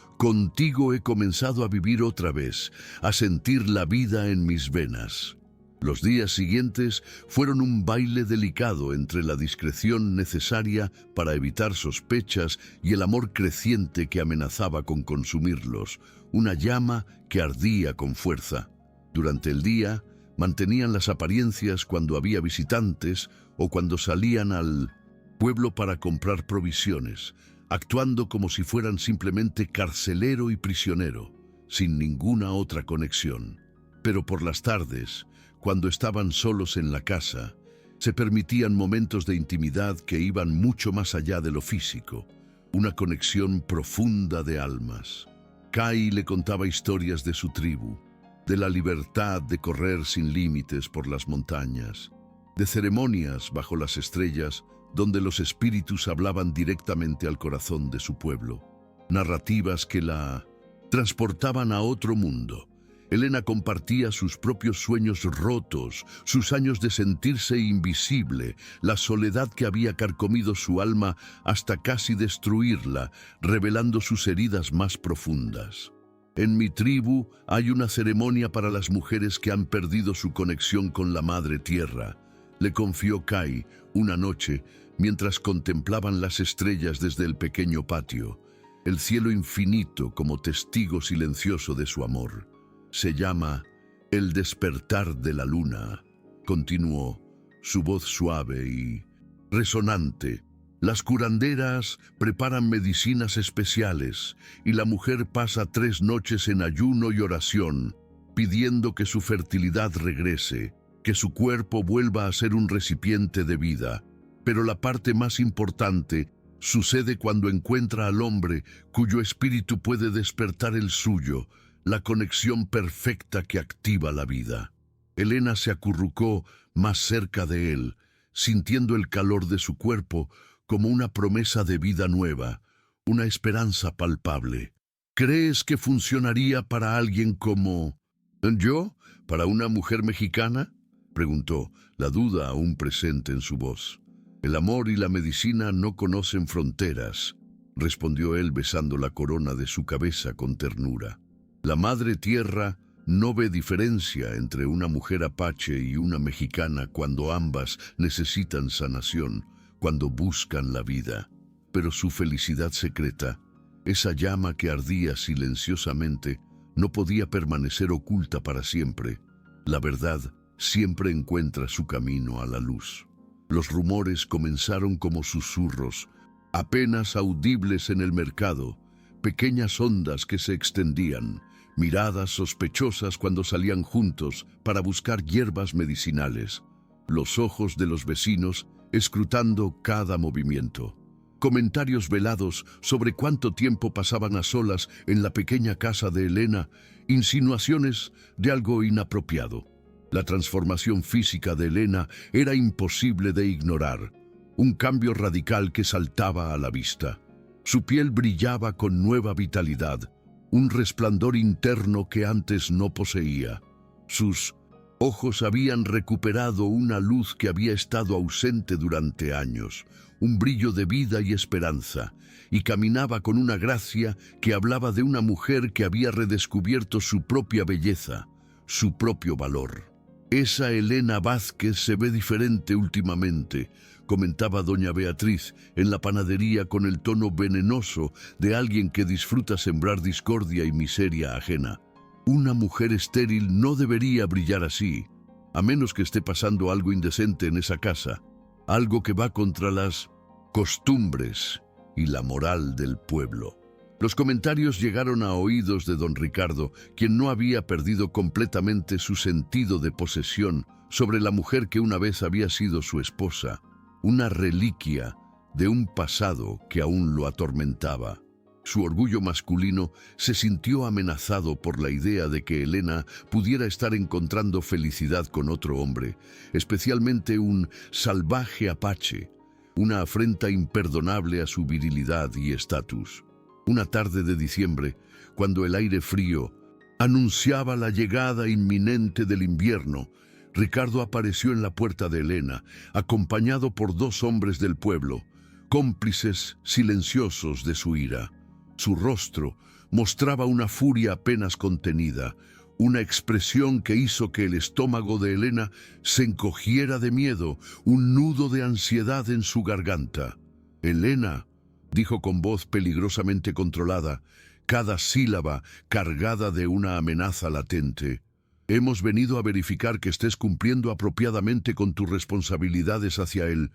he comenzado a vivir otra vez, a sentir la vida en mis venas». Los días siguientes fueron un baile delicado entre la discreción necesaria para evitar sospechas y el amor creciente que amenazaba con consumirlos, una llama que ardía con fuerza. Durante el día, mantenían las apariencias cuando había visitantes o cuando salían al pueblo para comprar provisiones, actuando como si fueran simplemente carcelero y prisionero, sin ninguna otra conexión. Pero por las tardes, cuando estaban solos en la casa, se permitían momentos de intimidad que iban mucho más allá de lo físico, una conexión profunda de almas. Kai le contaba historias de su tribu, de la libertad de correr sin límites por las montañas, de ceremonias bajo las estrellas donde los espíritus hablaban directamente al corazón de su pueblo, narrativas que la transportaban a otro mundo. Elena compartía sus propios sueños rotos, sus años de sentirse invisible, la soledad que había carcomido su alma hasta casi destruirla, revelando sus heridas más profundas. «En mi tribu hay una ceremonia para las mujeres que han perdido su conexión con la madre tierra», le confió Kai una noche mientras contemplaban las estrellas desde el pequeño patio, el cielo infinito como testigo silencioso de su amor. «Se llama El despertar de la luna», continuó, su voz suave y resonante. «Las curanderas preparan medicinas especiales y la mujer pasa 3 noches en ayuno y oración, pidiendo que su fertilidad regrese, que su cuerpo vuelva a ser un recipiente de vida. Pero la parte más importante sucede cuando encuentra al hombre cuyo espíritu puede despertar el suyo, la conexión perfecta que activa la vida. Elena se acurrucó más cerca de él, sintiendo el calor de su cuerpo como una promesa de vida nueva, una esperanza palpable. ¿Crees que funcionaría para alguien como yo? ¿Para una mujer mexicana?, preguntó, la duda aún presente en su voz. El amor y la medicina no conocen fronteras, respondió él besando la corona de su cabeza con ternura. La Madre Tierra no ve diferencia entre una mujer apache y una mexicana cuando ambas necesitan sanación, cuando buscan la vida. Pero su felicidad secreta, esa llama que ardía silenciosamente, no podía permanecer oculta para siempre. La verdad siempre encuentra su camino a la luz. Los rumores comenzaron como susurros, apenas audibles en el mercado, pequeñas ondas que se extendían, miradas sospechosas cuando salían juntos para buscar hierbas medicinales, los ojos de los vecinos escrutando cada movimiento. Comentarios velados sobre cuánto tiempo pasaban a solas en la pequeña casa de Elena, insinuaciones de algo inapropiado. La transformación física de Elena era imposible de ignorar, un cambio radical que saltaba a la vista. Su piel brillaba con nueva vitalidad, un resplandor interno que antes no poseía. Sus ojos habían recuperado una luz que había estado ausente durante años, un brillo de vida y esperanza, y caminaba con una gracia que hablaba de una mujer que había redescubierto su propia belleza, su propio valor. Esa Elena Vázquez se ve diferente últimamente, comentaba doña Beatriz en la panadería con el tono venenoso de alguien que disfruta sembrar discordia y miseria ajena. Una mujer estéril no debería brillar así, a menos que esté pasando algo indecente en esa casa, algo que va contra las costumbres y la moral del pueblo. Los comentarios llegaron a oídos de don Ricardo, quien no había perdido completamente su sentido de posesión sobre la mujer que una vez había sido su esposa, una reliquia de un pasado que aún lo atormentaba. Su orgullo masculino se sintió amenazado por la idea de que Elena pudiera estar encontrando felicidad con otro hombre, especialmente un salvaje apache, una afrenta imperdonable a su virilidad y estatus. Una tarde de diciembre, cuando el aire frío anunciaba la llegada inminente del invierno, Ricardo apareció en la puerta de Elena, acompañado por dos hombres del pueblo, cómplices silenciosos de su ira. Su rostro mostraba una furia apenas contenida, una expresión que hizo que el estómago de Elena se encogiera de miedo, un nudo de ansiedad en su garganta. «Elena», dijo con voz peligrosamente controlada, cada sílaba cargada de una amenaza latente, «hemos venido a verificar que estés cumpliendo apropiadamente con tus responsabilidades hacia el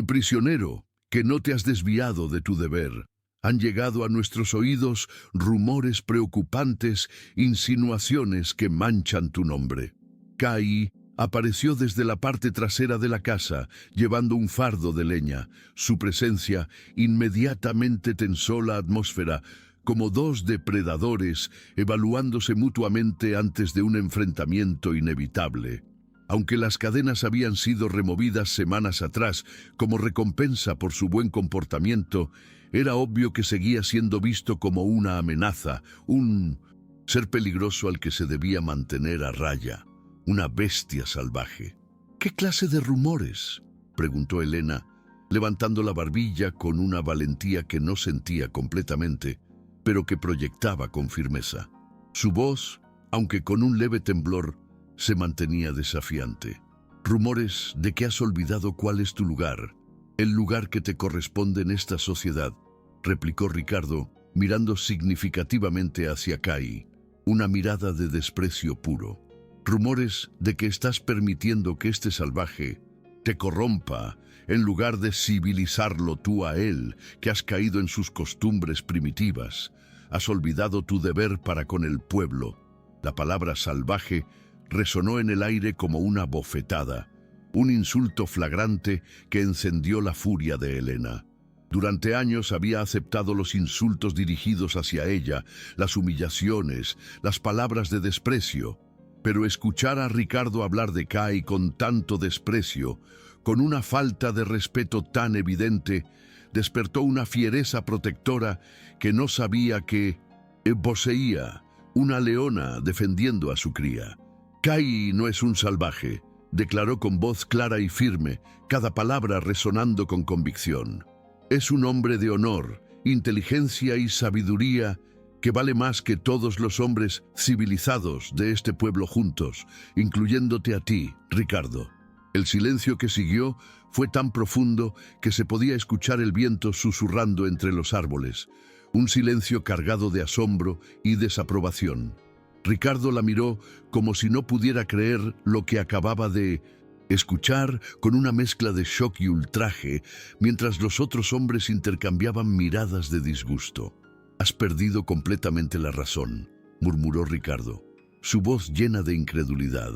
prisionero, que no te has desviado de tu deber. Han llegado a nuestros oídos rumores preocupantes, insinuaciones que manchan tu nombre». Kai apareció desde la parte trasera de la casa, llevando un fardo de leña. Su presencia inmediatamente tensó la atmósfera, como dos depredadores evaluándose mutuamente antes de un enfrentamiento inevitable. Aunque las cadenas habían sido removidas semanas atrás como recompensa por su buen comportamiento, era obvio que seguía siendo visto como una amenaza, un ser peligroso al que se debía mantener a raya. Una bestia salvaje. «¿Qué clase de rumores?», preguntó Elena, levantando la barbilla con una valentía que no sentía completamente, pero que proyectaba con firmeza. Su voz, aunque con un leve temblor, se mantenía desafiante. «Rumores de que has olvidado cuál es tu lugar, el lugar que te corresponde en esta sociedad», replicó Ricardo, mirando significativamente hacia Kai, una mirada de desprecio puro. «Rumores de que estás permitiendo que este salvaje te corrompa, en lugar de civilizarlo tú a él, que has caído en sus costumbres primitivas. Has olvidado tu deber para con el pueblo». La palabra salvaje resonó en el aire como una bofetada, un insulto flagrante que encendió la furia de Elena. Durante años había aceptado los insultos dirigidos hacia ella, las humillaciones, las palabras de desprecio. Pero escuchar a Ricardo hablar de Kai con tanto desprecio, con una falta de respeto tan evidente, despertó una fiereza protectora que no sabía que poseía, una leona defendiendo a su cría. Kai no es un salvaje, declaró con voz clara y firme, cada palabra resonando con convicción. Es un hombre de honor, inteligencia y sabiduría que vale más que todos los hombres civilizados de este pueblo juntos, incluyéndote a ti, Ricardo. El silencio que siguió fue tan profundo que se podía escuchar el viento susurrando entre los árboles, un silencio cargado de asombro y desaprobación. Ricardo la miró como si no pudiera creer lo que acababa de escuchar, con una mezcla de shock y ultraje, mientras los otros hombres intercambiaban miradas de disgusto. «Has perdido completamente la razón», murmuró Ricardo, su voz llena de incredulidad.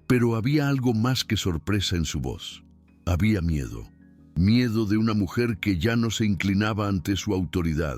Pero había algo más que sorpresa en su voz. Había miedo. Miedo de una mujer que ya no se inclinaba ante su autoridad,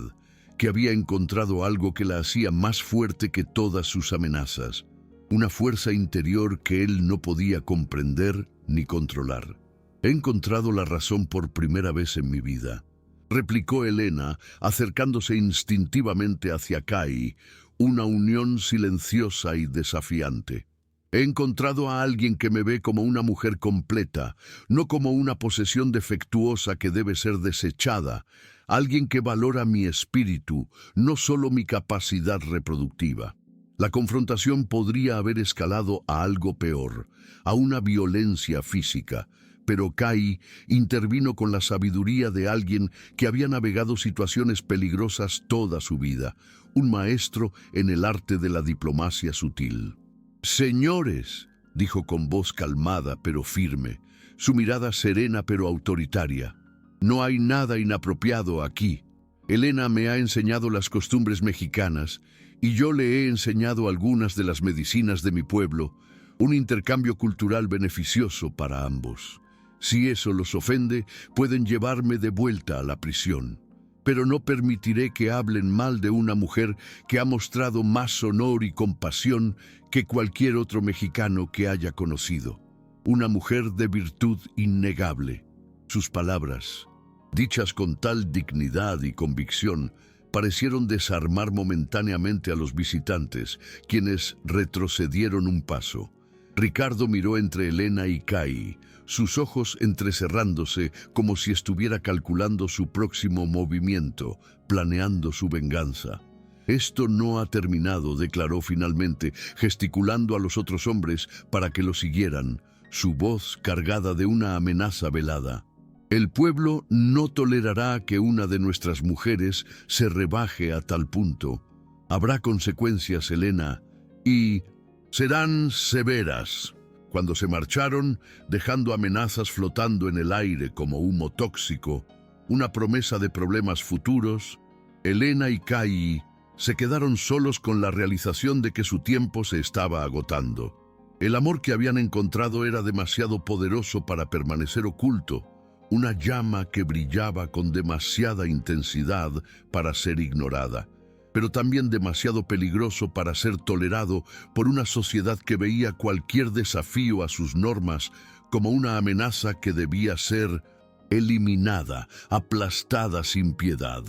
que había encontrado algo que la hacía más fuerte que todas sus amenazas. Una fuerza interior que él no podía comprender ni controlar. «He encontrado la razón por primera vez en mi vida», replicó Elena, acercándose instintivamente hacia Kai, una unión silenciosa y desafiante. «He encontrado a alguien que me ve como una mujer completa, no como una posesión defectuosa que debe ser desechada, alguien que valora mi espíritu, no solo mi capacidad reproductiva». La confrontación podría haber escalado a algo peor, a una violencia física, pero Kai intervino con la sabiduría de alguien que había navegado situaciones peligrosas toda su vida, un maestro en el arte de la diplomacia sutil. «Señores», dijo con voz calmada pero firme, su mirada serena pero autoritaria, «no hay nada inapropiado aquí. Elena me ha enseñado las costumbres mexicanas y yo le he enseñado algunas de las medicinas de mi pueblo, un intercambio cultural beneficioso para ambos. Si eso los ofende, pueden llevarme de vuelta a la prisión. Pero no permitiré que hablen mal de una mujer que ha mostrado más honor y compasión que cualquier otro mexicano que haya conocido. Una mujer de virtud innegable». Sus palabras, dichas con tal dignidad y convicción, parecieron desarmar momentáneamente a los visitantes, quienes retrocedieron un paso. Ricardo miró entre Elena y Kai, sus ojos entrecerrándose como si estuviera calculando su próximo movimiento, planeando su venganza. «Esto no ha terminado», declaró finalmente, gesticulando a los otros hombres para que lo siguieran, su voz cargada de una amenaza velada. «El pueblo no tolerará que una de nuestras mujeres se rebaje a tal punto. Habrá consecuencias, Elena, y serán severas». Cuando se marcharon, dejando amenazas flotando en el aire como humo tóxico, una promesa de problemas futuros, Elena y Kai se quedaron solos con la realización de que su tiempo se estaba agotando. El amor que habían encontrado era demasiado poderoso para permanecer oculto, una llama que brillaba con demasiada intensidad para ser ignorada, pero también demasiado peligroso para ser tolerado por una sociedad que veía cualquier desafío a sus normas como una amenaza que debía ser eliminada, aplastada sin piedad.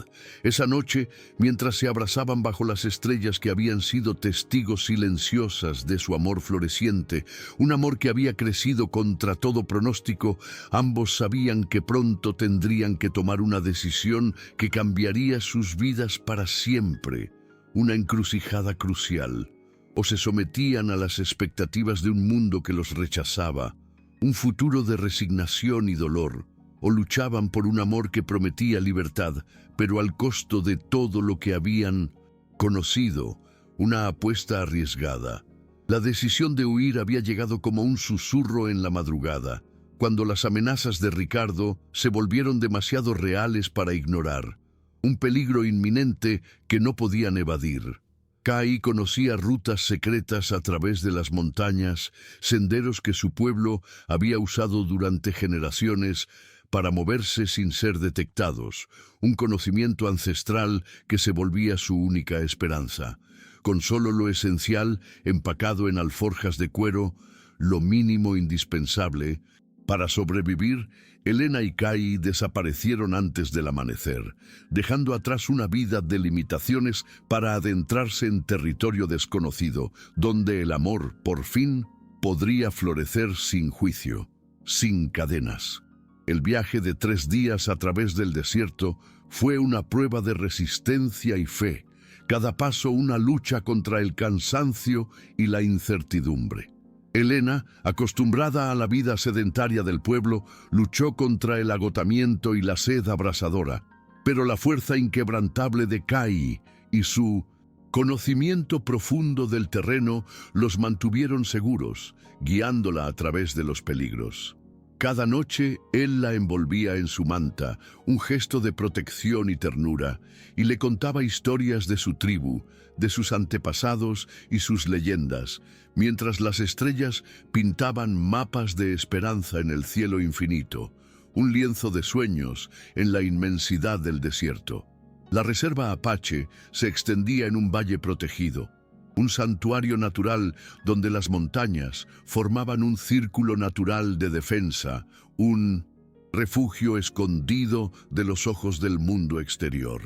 Esa noche, mientras se abrazaban bajo las estrellas que habían sido testigos silenciosas de su amor floreciente, un amor que había crecido contra todo pronóstico, ambos sabían que pronto tendrían que tomar una decisión que cambiaría sus vidas para siempre, una encrucijada crucial. O se sometían a las expectativas de un mundo que los rechazaba, un futuro de resignación y dolor, o luchaban por un amor que prometía libertad, pero al costo de todo lo que habían conocido, una apuesta arriesgada. La decisión de huir había llegado como un susurro en la madrugada, cuando las amenazas de Ricardo se volvieron demasiado reales para ignorar, un peligro inminente que no podían evadir. Kai conocía rutas secretas a través de las montañas, senderos que su pueblo había usado durante generaciones para moverse sin ser detectados, un conocimiento ancestral que se volvía su única esperanza. Con solo lo esencial, empacado en alforjas de cuero, lo mínimo indispensable, para sobrevivir, Elena y Kai desaparecieron antes del amanecer, dejando atrás una vida de limitaciones para adentrarse en territorio desconocido, donde el amor, por fin, podría florecer sin juicio, sin cadenas. El viaje de 3 días a través del desierto fue una prueba de resistencia y fe, cada paso una lucha contra el cansancio y la incertidumbre. Elena, acostumbrada a la vida sedentaria del pueblo, luchó contra el agotamiento y la sed abrasadora, pero la fuerza inquebrantable de Kai y su conocimiento profundo del terreno los mantuvieron seguros, guiándola a través de los peligros. Cada noche él la envolvía en su manta, un gesto de protección y ternura, y le contaba historias de su tribu, de sus antepasados y sus leyendas, mientras las estrellas pintaban mapas de esperanza en el cielo infinito, un lienzo de sueños en la inmensidad del desierto. La reserva Apache se extendía en un valle protegido, un santuario natural donde las montañas formaban un círculo natural de defensa, un refugio escondido de los ojos del mundo exterior.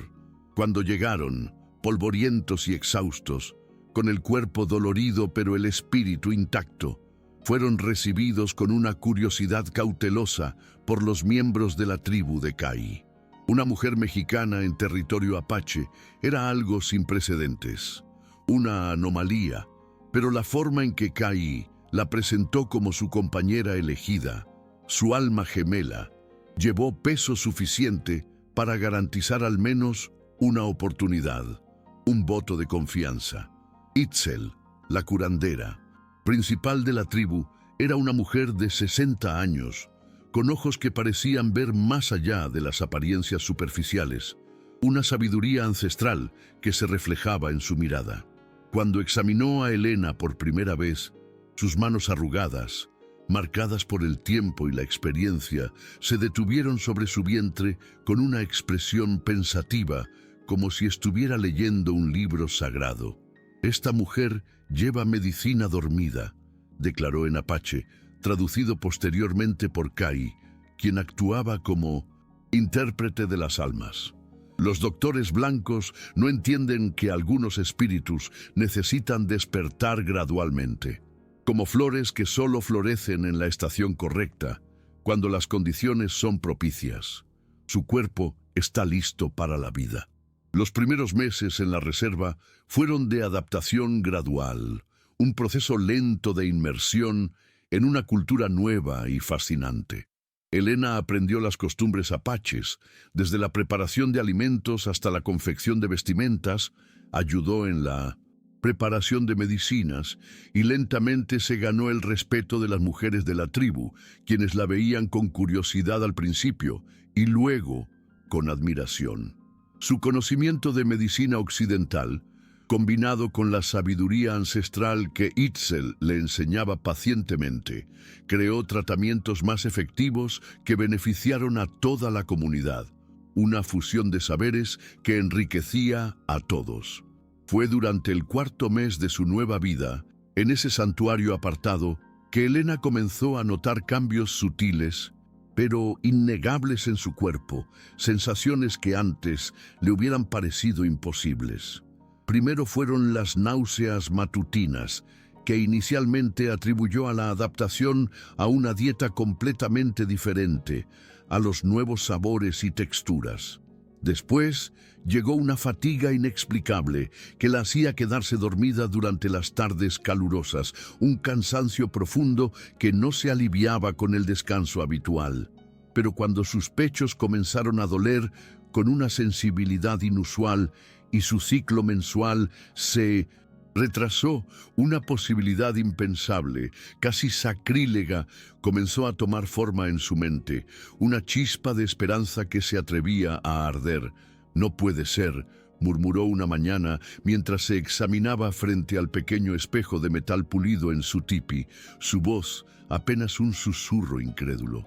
Cuando llegaron, polvorientos y exhaustos, con el cuerpo dolorido pero el espíritu intacto, fueron recibidos con una curiosidad cautelosa por los miembros de la tribu de Kai. Una mujer mexicana en territorio apache era algo sin precedentes, una anomalía, pero la forma en que Kai la presentó como su compañera elegida, su alma gemela, llevó peso suficiente para garantizar al menos una oportunidad, un voto de confianza. Itzel, la curandera, principal de la tribu, era una mujer de 60 años, con ojos que parecían ver más allá de las apariencias superficiales, una sabiduría ancestral que se reflejaba en su mirada. Cuando examinó a Elena por primera vez, sus manos arrugadas, marcadas por el tiempo y la experiencia, se detuvieron sobre su vientre con una expresión pensativa, como si estuviera leyendo un libro sagrado. «Esta mujer lleva medicina dormida», declaró en apache, traducido posteriormente por Kai, quien actuaba como intérprete de las almas. Los doctores blancos no entienden que algunos espíritus necesitan despertar gradualmente, como flores que solo florecen en la estación correcta, cuando las condiciones son propicias. Su cuerpo está listo para la vida. Los primeros meses en la reserva fueron de adaptación gradual, un proceso lento de inmersión en una cultura nueva y fascinante. Elena aprendió las costumbres apaches, desde la preparación de alimentos hasta la confección de vestimentas, ayudó en la preparación de medicinas y lentamente se ganó el respeto de las mujeres de la tribu, quienes la veían con curiosidad al principio y luego con admiración. Su conocimiento de medicina occidental, combinado con la sabiduría ancestral que Itzel le enseñaba pacientemente, creó tratamientos más efectivos que beneficiaron a toda la comunidad, una fusión de saberes que enriquecía a todos. Fue durante el 4.º mes de su nueva vida, en ese santuario apartado, que Elena comenzó a notar cambios sutiles, pero innegables en su cuerpo, sensaciones que antes le hubieran parecido imposibles. Primero fueron las náuseas matutinas, que inicialmente atribuyó a la adaptación a una dieta completamente diferente, a los nuevos sabores y texturas. Después llegó una fatiga inexplicable que la hacía quedarse dormida durante las tardes calurosas, un cansancio profundo que no se aliviaba con el descanso habitual. Pero cuando sus pechos comenzaron a doler con una sensibilidad inusual, y su ciclo mensual se retrasó, una posibilidad impensable, casi sacrílega, comenzó a tomar forma en su mente, una chispa de esperanza que se atrevía a arder. «No puede ser», murmuró una mañana mientras se examinaba frente al pequeño espejo de metal pulido en su tipi, su voz apenas un susurro incrédulo.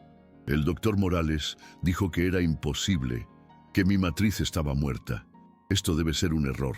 El doctor Morales dijo que era imposible, que mi matriz estaba muerta. Esto debe ser un error,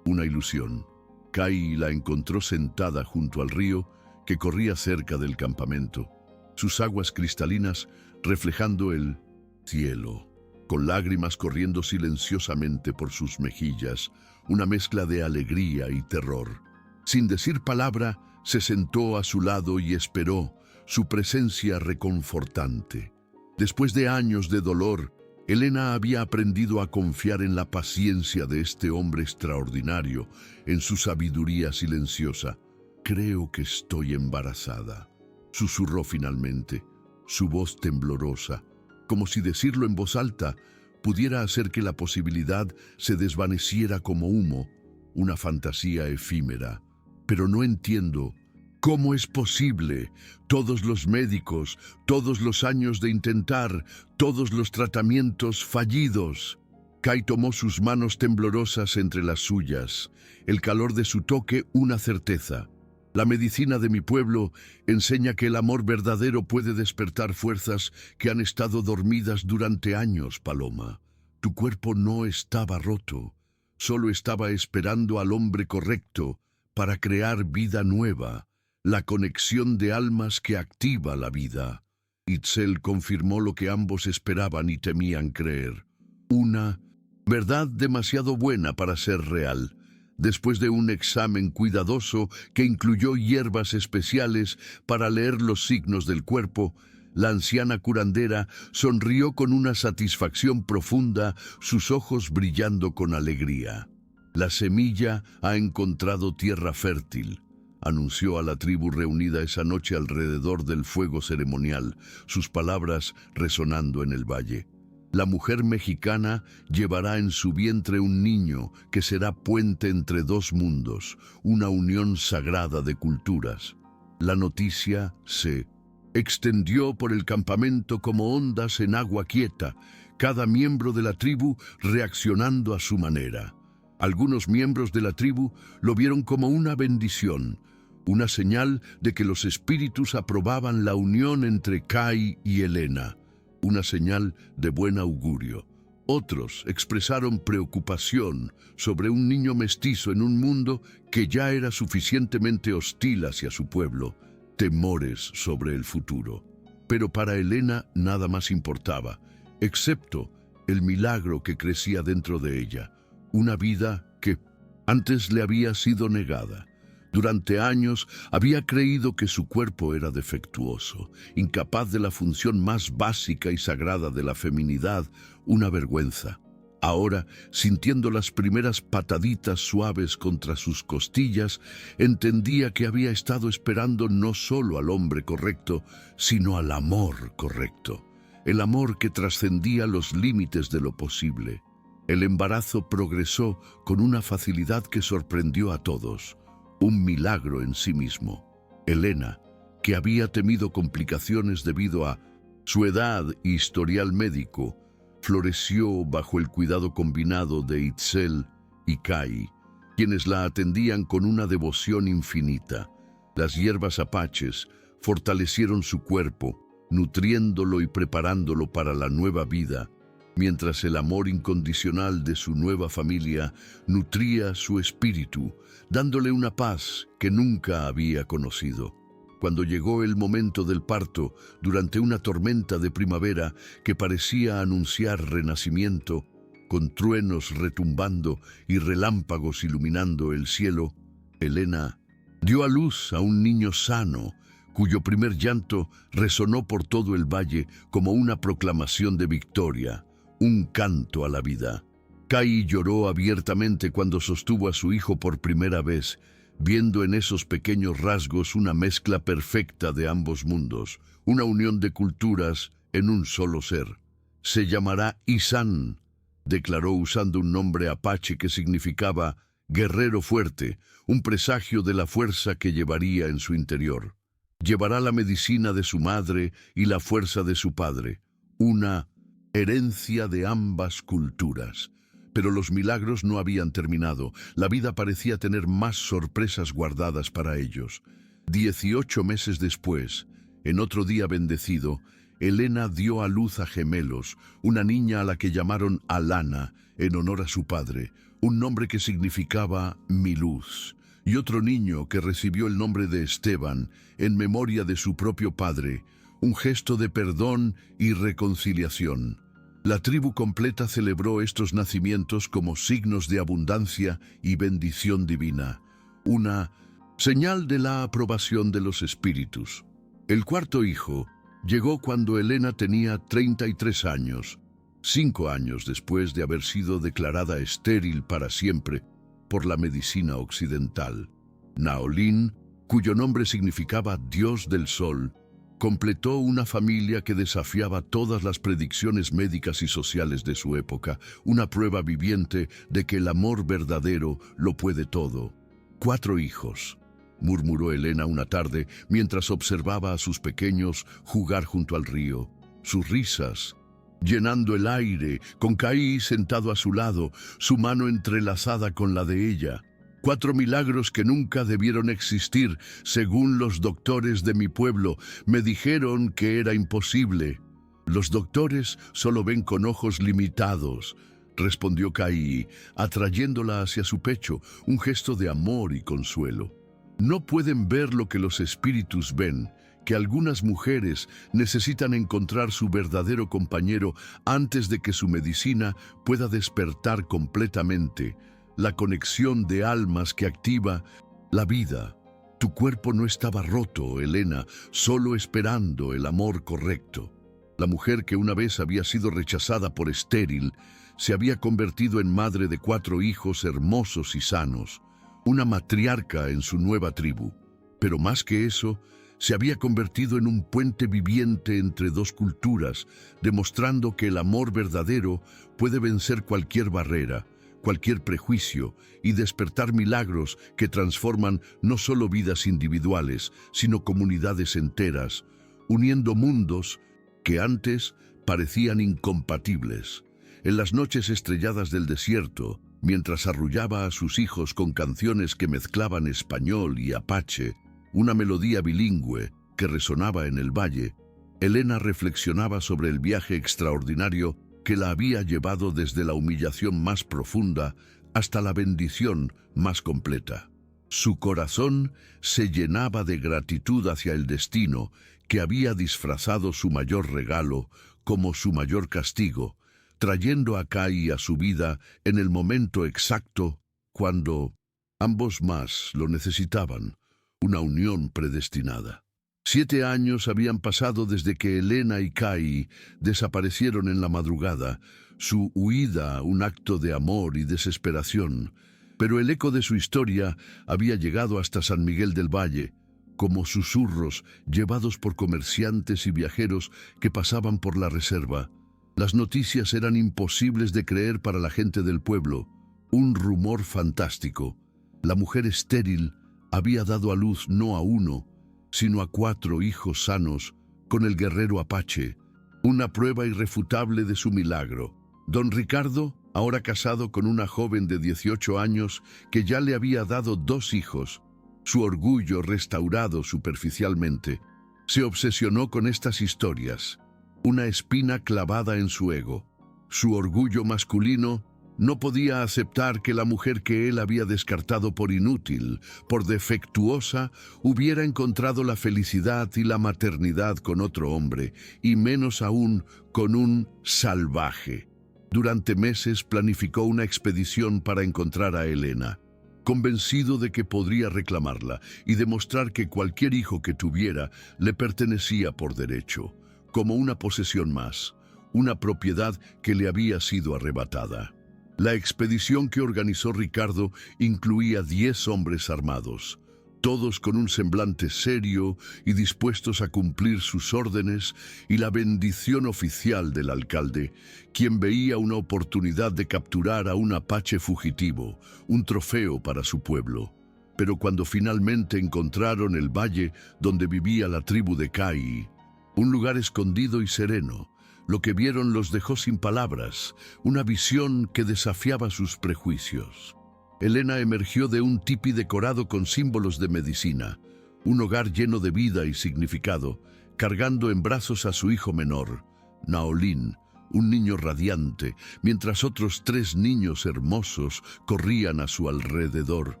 una ilusión. Kai la encontró sentada junto al río que corría cerca del campamento, sus aguas cristalinas reflejando el cielo, con lágrimas corriendo silenciosamente por sus mejillas, una mezcla de alegría y terror. Sin decir palabra, se sentó a su lado y esperó, su presencia reconfortante. Después de años de dolor, Elena había aprendido a confiar en la paciencia de este hombre extraordinario, en su sabiduría silenciosa. «Creo que estoy embarazada», susurró finalmente, su voz temblorosa, como si decirlo en voz alta pudiera hacer que la posibilidad se desvaneciera como humo, una fantasía efímera. «Pero no entiendo. ¿Cómo es posible? Todos los médicos, todos los años de intentar, todos los tratamientos fallidos». Kai tomó sus manos temblorosas entre las suyas, el calor de su toque una certeza. «La medicina de mi pueblo enseña que el amor verdadero puede despertar fuerzas que han estado dormidas durante años, Paloma. Tu cuerpo no estaba roto, solo estaba esperando al hombre correcto para crear vida nueva, la conexión de almas que activa la vida». Itzel confirmó lo que ambos esperaban y temían creer. Una verdad demasiado buena para ser real. Después de un examen cuidadoso que incluyó hierbas especiales para leer los signos del cuerpo, la anciana curandera sonrió con una satisfacción profunda, sus ojos brillando con alegría. «La semilla ha encontrado tierra fértil», anunció a la tribu reunida esa noche alrededor del fuego ceremonial, sus palabras resonando en el valle. «La mujer mexicana llevará en su vientre un niño que será puente entre dos mundos, una unión sagrada de culturas». La noticia se extendió por el campamento como ondas en agua quieta, cada miembro de la tribu reaccionando a su manera. Algunos miembros de la tribu lo vieron como una bendición, una señal de que los espíritus aprobaban la unión entre Kai y Elena, una señal de buen augurio. Otros expresaron preocupación sobre un niño mestizo en un mundo que ya era suficientemente hostil hacia su pueblo, temores sobre el futuro. Pero para Elena nada más importaba, excepto el milagro que crecía dentro de ella, una vida que antes le había sido negada. Durante años había creído que su cuerpo era defectuoso, incapaz de la función más básica y sagrada de la feminidad, una vergüenza. Ahora, sintiendo las primeras pataditas suaves contra sus costillas, entendía que había estado esperando no solo al hombre correcto, sino al amor correcto, el amor que trascendía los límites de lo posible. El embarazo progresó con una facilidad que sorprendió a todos. Un milagro en sí mismo. Elena, que había temido complicaciones debido a su edad y historial médico, floreció bajo el cuidado combinado de Itzel y Kai, quienes la atendían con una devoción infinita. Las hierbas apaches fortalecieron su cuerpo, nutriéndolo y preparándolo para la nueva vida, mientras el amor incondicional de su nueva familia nutría su espíritu, dándole una paz que nunca había conocido. Cuando llegó el momento del parto, durante una tormenta de primavera que parecía anunciar renacimiento, con truenos retumbando y relámpagos iluminando el cielo, Elena dio a luz a un niño sano, cuyo primer llanto resonó por todo el valle como una proclamación de victoria, un canto a la vida. Kai lloró abiertamente cuando sostuvo a su hijo por primera vez, viendo en esos pequeños rasgos una mezcla perfecta de ambos mundos, una unión de culturas en un solo ser. «Se llamará Isan», declaró usando un nombre apache que significaba guerrero fuerte, un presagio de la fuerza que llevaría en su interior. Llevará la medicina de su madre y la fuerza de su padre, una herencia de ambas culturas. Pero los milagros no habían terminado. La vida parecía tener más sorpresas guardadas para ellos. 18 meses después, en otro día bendecido, Elena dio a luz a gemelos, una niña a la que llamaron Alana, en honor a su padre, un nombre que significaba mi luz, y otro niño que recibió el nombre de Esteban, en memoria de su propio padre, un gesto de perdón y reconciliación. La tribu completa celebró estos nacimientos como signos de abundancia y bendición divina, una señal de la aprobación de los espíritus. El cuarto hijo llegó cuando Elena tenía 33 años, 5 años después de haber sido declarada estéril para siempre por la medicina occidental. Naolín, cuyo nombre significaba Dios del Sol, completó una familia que desafiaba todas las predicciones médicas y sociales de su época, una prueba viviente de que el amor verdadero lo puede todo. 4 hijos, murmuró Elena una tarde mientras observaba a sus pequeños jugar junto al río. Sus risas, llenando el aire, con Caí sentado a su lado, su mano entrelazada con la de ella. 4 milagros que nunca debieron existir, según los doctores de mi pueblo. Me dijeron que era imposible. Los doctores solo ven con ojos limitados, respondió Caí, atrayéndola hacia su pecho, un gesto de amor y consuelo. No pueden ver lo que los espíritus ven, que algunas mujeres necesitan encontrar su verdadero compañero antes de que su medicina pueda despertar completamente, la conexión de almas que activa la vida. Tu cuerpo no estaba roto, Elena, solo esperando el amor correcto. La mujer que una vez había sido rechazada por estéril, se había convertido en madre de 4 hijos hermosos y sanos, una matriarca en su nueva tribu. Pero más que eso, se había convertido en un puente viviente entre 2 culturas, demostrando que el amor verdadero puede vencer cualquier barrera, cualquier prejuicio y despertar milagros que transforman no solo vidas individuales, sino comunidades enteras, uniendo mundos que antes parecían incompatibles. En las noches estrelladas del desierto, mientras arrullaba a sus hijos con canciones que mezclaban español y apache, una melodía bilingüe que resonaba en el valle, Elena reflexionaba sobre el viaje extraordinario que la había llevado desde la humillación más profunda hasta la bendición más completa. Su corazón se llenaba de gratitud hacia el destino que había disfrazado su mayor regalo como su mayor castigo, trayendo a Caí a su vida en el momento exacto cuando ambos más lo necesitaban, una unión predestinada. 7 años habían pasado desde que Elena y Caí desaparecieron en la madrugada, su huida un acto de amor y desesperación, pero el eco de su historia había llegado hasta San Miguel del Valle, como susurros llevados por comerciantes y viajeros que pasaban por la reserva. Las noticias eran imposibles de creer para la gente del pueblo, un rumor fantástico. La mujer estéril había dado a luz no a 1, sino a 4 hijos sanos con el guerrero apache, una prueba irrefutable de su milagro. Don Ricardo, ahora casado con una joven de 18 años que ya le había dado 2 hijos, su orgullo restaurado superficialmente, se obsesionó con estas historias, una espina clavada en su ego. Su orgullo masculino no podía aceptar que la mujer que él había descartado por inútil, por defectuosa, hubiera encontrado la felicidad y la maternidad con otro hombre, y menos aún con un salvaje. Durante meses planificó una expedición para encontrar a Elena, convencido de que podría reclamarla y demostrar que cualquier hijo que tuviera le pertenecía por derecho, como una posesión más, una propiedad que le había sido arrebatada. La expedición que organizó Ricardo incluía 10 hombres armados, todos con un semblante serio y dispuestos a cumplir sus órdenes y la bendición oficial del alcalde, quien veía una oportunidad de capturar a un apache fugitivo, un trofeo para su pueblo. Pero cuando finalmente encontraron el valle donde vivía la tribu de Caí, un lugar escondido y sereno, lo que vieron los dejó sin palabras, una visión que desafiaba sus prejuicios. Elena emergió de un tipi decorado con símbolos de medicina, un hogar lleno de vida y significado, cargando en brazos a su hijo menor, Naolín, un niño radiante, mientras otros 3 niños hermosos corrían a su alrededor,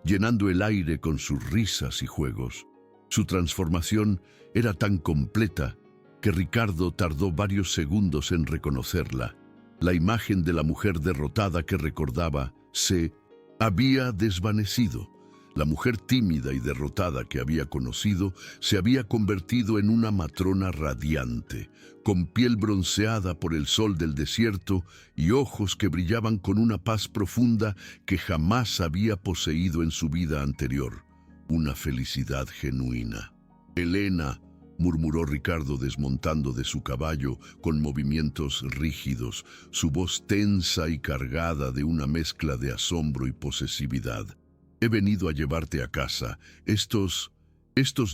llenando el aire con sus risas y juegos. Su transformación era tan completa que Ricardo tardó varios segundos en reconocerla. La imagen de la mujer derrotada que recordaba se había desvanecido. La mujer tímida y derrotada que había conocido se había convertido en una matrona radiante, con piel bronceada por el sol del desierto y ojos que brillaban con una paz profunda que jamás había poseído en su vida anterior, una felicidad genuina. «Elena», murmuró Ricardo desmontando de su caballo con movimientos rígidos, su voz tensa y cargada de una mezcla de asombro y posesividad. «He venido a llevarte a casa. Estos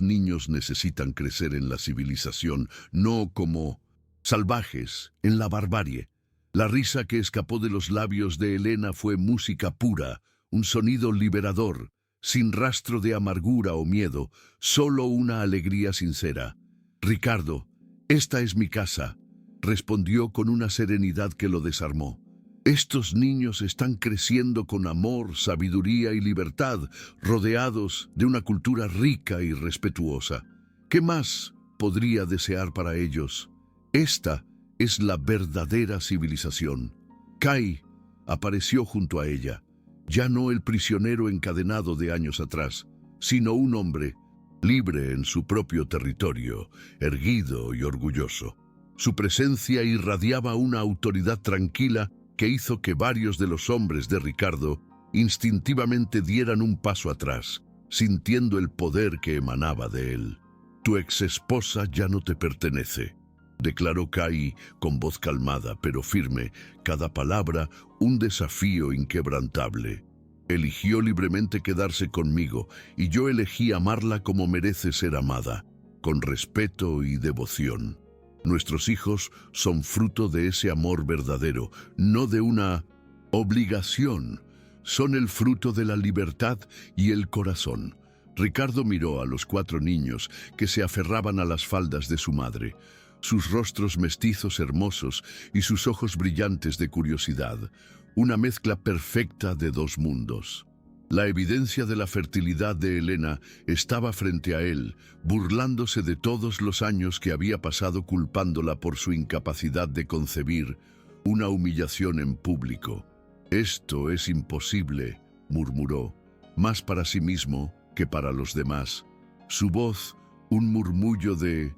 niños necesitan crecer en la civilización, no como salvajes en la barbarie». La risa que escapó de los labios de Elena fue música pura, un sonido liberador, sin rastro de amargura o miedo, solo una alegría sincera. «Ricardo, esta es mi casa», respondió con una serenidad que lo desarmó. «Estos niños están creciendo con amor, sabiduría y libertad, rodeados de una cultura rica y respetuosa. ¿Qué más podría desear para ellos? Esta es la verdadera civilización». Kai apareció junto a ella, ya no el prisionero encadenado de años atrás, sino un hombre libre en su propio territorio, erguido y orgulloso. Su presencia irradiaba una autoridad tranquila que hizo que varios de los hombres de Ricardo instintivamente dieran un paso atrás, sintiendo el poder que emanaba de él. «Tu exesposa ya no te pertenece», declaró Kai con voz calmada pero firme, cada palabra un desafío inquebrantable. «Eligió libremente quedarse conmigo y yo elegí amarla como merece ser amada, con respeto y devoción. Nuestros hijos son fruto de ese amor verdadero, no de una obligación. Son el fruto de la libertad y el corazón». Ricardo miró a los 4 niños que se aferraban a las faldas de su madre, sus rostros mestizos hermosos y sus ojos brillantes de curiosidad, una mezcla perfecta de 2 mundos. La evidencia de la fertilidad de Elena estaba frente a él, burlándose de todos los años que había pasado culpándola por su incapacidad de concebir, una humillación en público. «Esto es imposible», murmuró, más para sí mismo que para los demás. Su voz, un murmullo de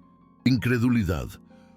incredulidad.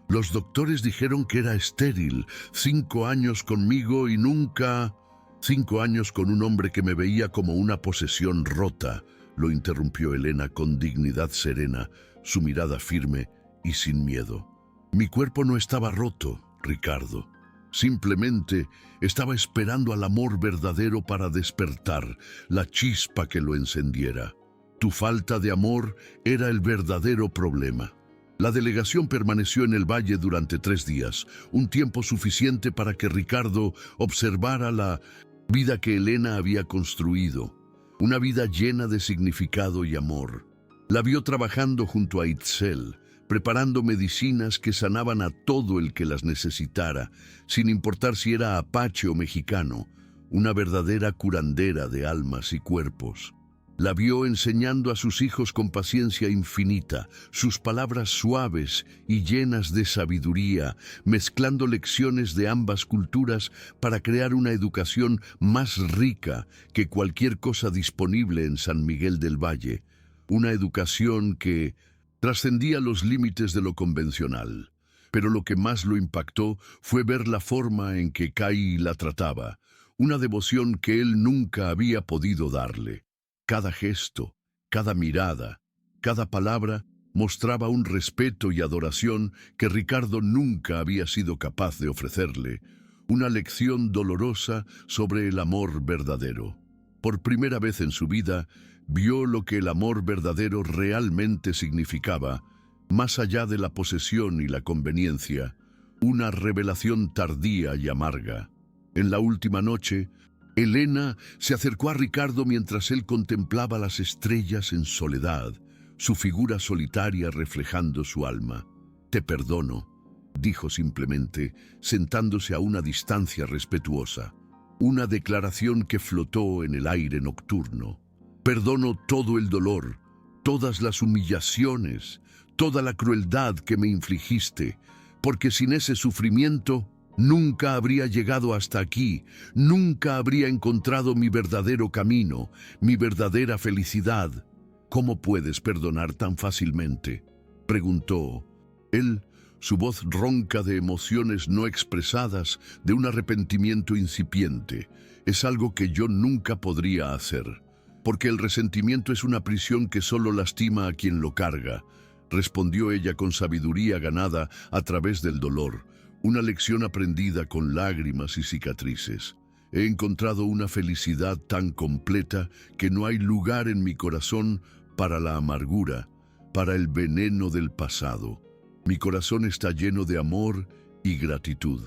«Los doctores dijeron que era estéril. 5 años conmigo y nunca...» «5 años con un hombre que me veía como una posesión rota», lo interrumpió Elena con dignidad serena, su mirada firme y sin miedo. «Mi cuerpo no estaba roto, Ricardo. Simplemente estaba esperando al amor verdadero para despertar, la chispa que lo encendiera. Tu falta de amor era el verdadero problema». La delegación permaneció en el valle durante 3 días, un tiempo suficiente para que Ricardo observara la vida que Elena había construido, una vida llena de significado y amor. La vio trabajando junto a Itzel, preparando medicinas que sanaban a todo el que las necesitara, sin importar si era apache o mexicano, una verdadera curandera de almas y cuerpos. La vio enseñando a sus hijos con paciencia infinita, sus palabras suaves y llenas de sabiduría, mezclando lecciones de ambas culturas para crear una educación más rica que cualquier cosa disponible en San Miguel del Valle, una educación que trascendía los límites de lo convencional. Pero lo que más lo impactó fue ver la forma en que Kai la trataba, una devoción que él nunca había podido darle. Cada gesto, cada mirada, cada palabra mostraba un respeto y adoración que Ricardo nunca había sido capaz de ofrecerle, una lección dolorosa sobre el amor verdadero. Por primera vez en su vida, vio lo que el amor verdadero realmente significaba, más allá de la posesión y la conveniencia, una revelación tardía y amarga. En la última noche, Elena se acercó a Ricardo mientras él contemplaba las estrellas en soledad, su figura solitaria reflejando su alma. «Te perdono», dijo simplemente, sentándose a una distancia respetuosa. Una declaración que flotó en el aire nocturno. «Perdono todo el dolor, todas las humillaciones, toda la crueldad que me infligiste, porque sin ese sufrimiento nunca habría llegado hasta aquí, nunca habría encontrado mi verdadero camino, mi verdadera felicidad». «¿Cómo puedes perdonar tan fácilmente?», preguntó. Él, su voz ronca de emociones no expresadas, de un arrepentimiento incipiente. «Es algo que yo nunca podría hacer, porque el resentimiento es una prisión que solo lastima a quien lo carga», respondió ella con sabiduría ganada a través del dolor, una lección aprendida con lágrimas y cicatrices. «He encontrado una felicidad tan completa que no hay lugar en mi corazón para la amargura, para el veneno del pasado. Mi corazón está lleno de amor y gratitud».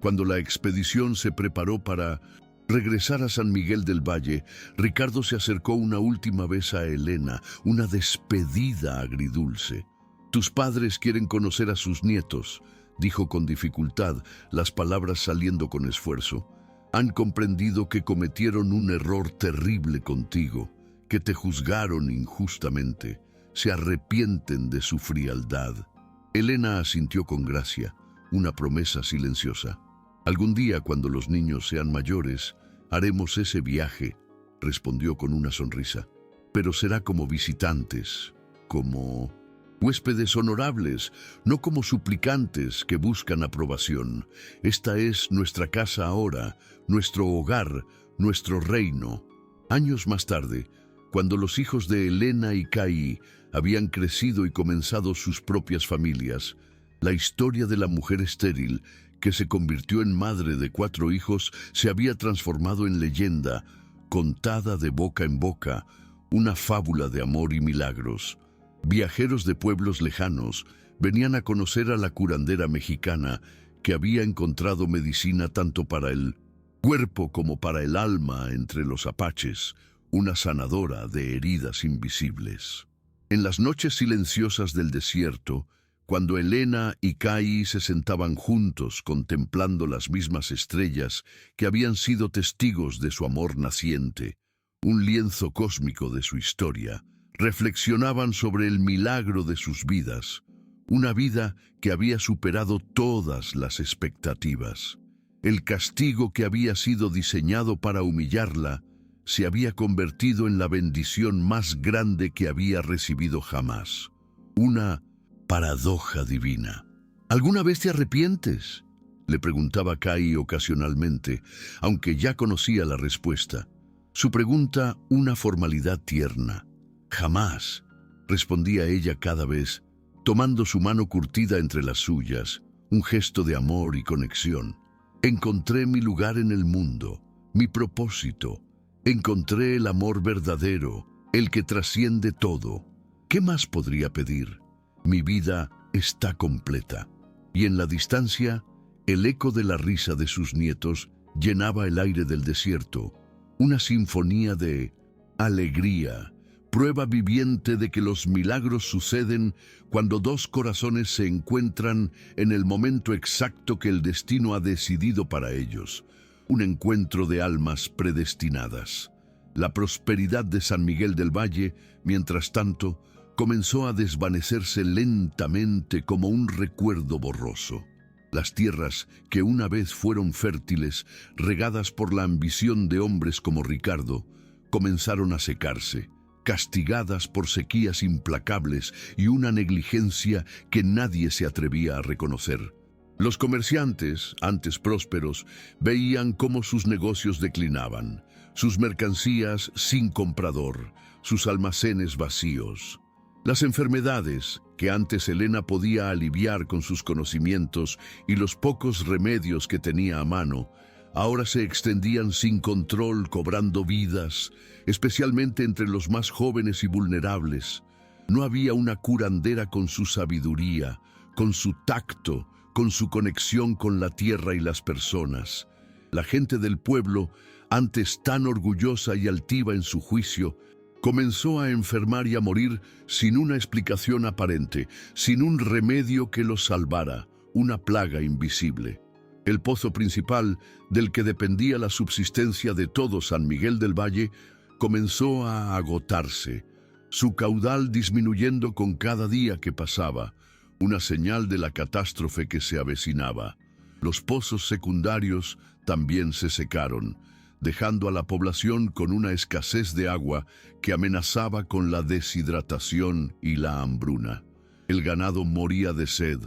Cuando la expedición se preparó para regresar a San Miguel del Valle, Ricardo se acercó una última vez a Elena, una despedida agridulce. «Tus padres quieren conocer a sus nietos», dijo con dificultad, las palabras saliendo con esfuerzo. «Han comprendido que cometieron un error terrible contigo, que te juzgaron injustamente. Se arrepienten de su frialdad». Elena asintió con gracia, una promesa silenciosa. «Algún día, cuando los niños sean mayores, haremos ese viaje», respondió con una sonrisa. «Pero será como visitantes, como huéspedes honorables, no como suplicantes que buscan aprobación. Esta es nuestra casa ahora, nuestro hogar, nuestro reino». Años más tarde, cuando los hijos de Elena y Kai habían crecido y comenzado sus propias familias, la historia de la mujer estéril, que se convirtió en madre de 4 hijos, se había transformado en leyenda, contada de boca en boca, una fábula de amor y milagros. Viajeros de pueblos lejanos venían a conocer a la curandera mexicana, que había encontrado medicina tanto para el cuerpo como para el alma entre los apaches, una sanadora de heridas invisibles. En las noches silenciosas del desierto, cuando Elena y Kai se sentaban juntos contemplando las mismas estrellas que habían sido testigos de su amor naciente, un lienzo cósmico de su historia, reflexionaban sobre el milagro de sus vidas, una vida que había superado todas las expectativas. El castigo que había sido diseñado para humillarla se había convertido en la bendición más grande que había recibido jamás. Una paradoja divina. «¿Alguna vez te arrepientes?», le preguntaba Kai ocasionalmente, aunque ya conocía la respuesta. Su pregunta, una formalidad tierna. «Jamás», respondía ella cada vez, tomando su mano curtida entre las suyas, un gesto de amor y conexión. «Encontré mi lugar en el mundo, mi propósito. Encontré el amor verdadero, el que trasciende todo. ¿Qué más podría pedir? Mi vida está completa». Y en la distancia, el eco de la risa de sus nietos llenaba el aire del desierto, una sinfonía de alegría, prueba viviente de que los milagros suceden cuando 2 corazones se encuentran en el momento exacto que el destino ha decidido para ellos. Un encuentro de almas predestinadas. La prosperidad de San Miguel del Valle, mientras tanto, comenzó a desvanecerse lentamente como un recuerdo borroso. Las tierras que una vez fueron fértiles, regadas por la ambición de hombres como Ricardo, comenzaron a secarse, castigadas por sequías implacables y una negligencia que nadie se atrevía a reconocer. Los comerciantes, antes prósperos, veían cómo sus negocios declinaban, sus mercancías sin comprador, sus almacenes vacíos. Las enfermedades, que antes Elena podía aliviar con sus conocimientos y los pocos remedios que tenía a mano, ahora se extendían sin control, cobrando vidas, especialmente entre los más jóvenes y vulnerables. No había una curandera con su sabiduría, con su tacto, con su conexión con la tierra y las personas. La gente del pueblo, antes tan orgullosa y altiva en su juicio, Comenzó a enfermar y a morir sin una explicación aparente, sin un remedio que los salvara, una plaga invisible. El pozo principal, del que dependía la subsistencia de todo San Miguel del Valle, comenzó a agotarse, su caudal disminuyendo con cada día que pasaba, una señal de la catástrofe que se avecinaba. Los pozos secundarios también se secaron, dejando a la población con una escasez de agua que amenazaba con la deshidratación y la hambruna. El ganado moría de sed,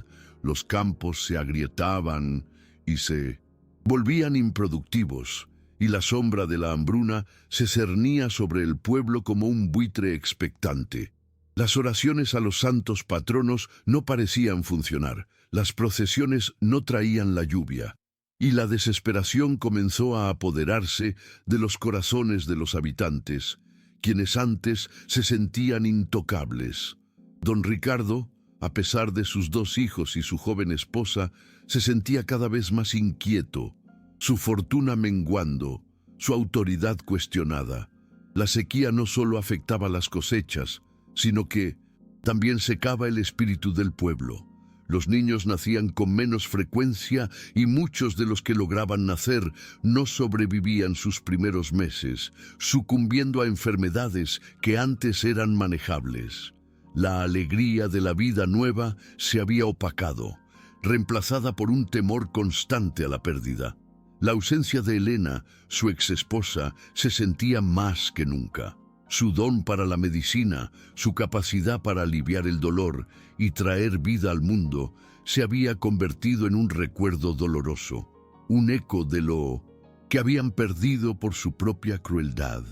los campos se agrietaban y se volvían improductivos, y la sombra de la hambruna se cernía sobre el pueblo como un buitre expectante. Las oraciones a los santos patronos no parecían funcionar, las procesiones no traían la lluvia, y la desesperación comenzó a apoderarse de los corazones de los habitantes, quienes antes se sentían intocables. Don Ricardo, a pesar de sus 2 hijos y su joven esposa, se sentía cada vez más inquieto, su fortuna menguando, su autoridad cuestionada. La sequía no solo afectaba las cosechas, sino que también secaba el espíritu del pueblo. Los niños nacían con menos frecuencia y muchos de los que lograban nacer no sobrevivían sus primeros meses, sucumbiendo a enfermedades que antes eran manejables. La alegría de la vida nueva se había opacado, reemplazada por un temor constante a la pérdida. La ausencia de Elena, su exesposa, se sentía más que nunca. Su don para la medicina, su capacidad para aliviar el dolor y traer vida al mundo, se había convertido en un recuerdo doloroso, un eco de lo que habían perdido por su propia crueldad.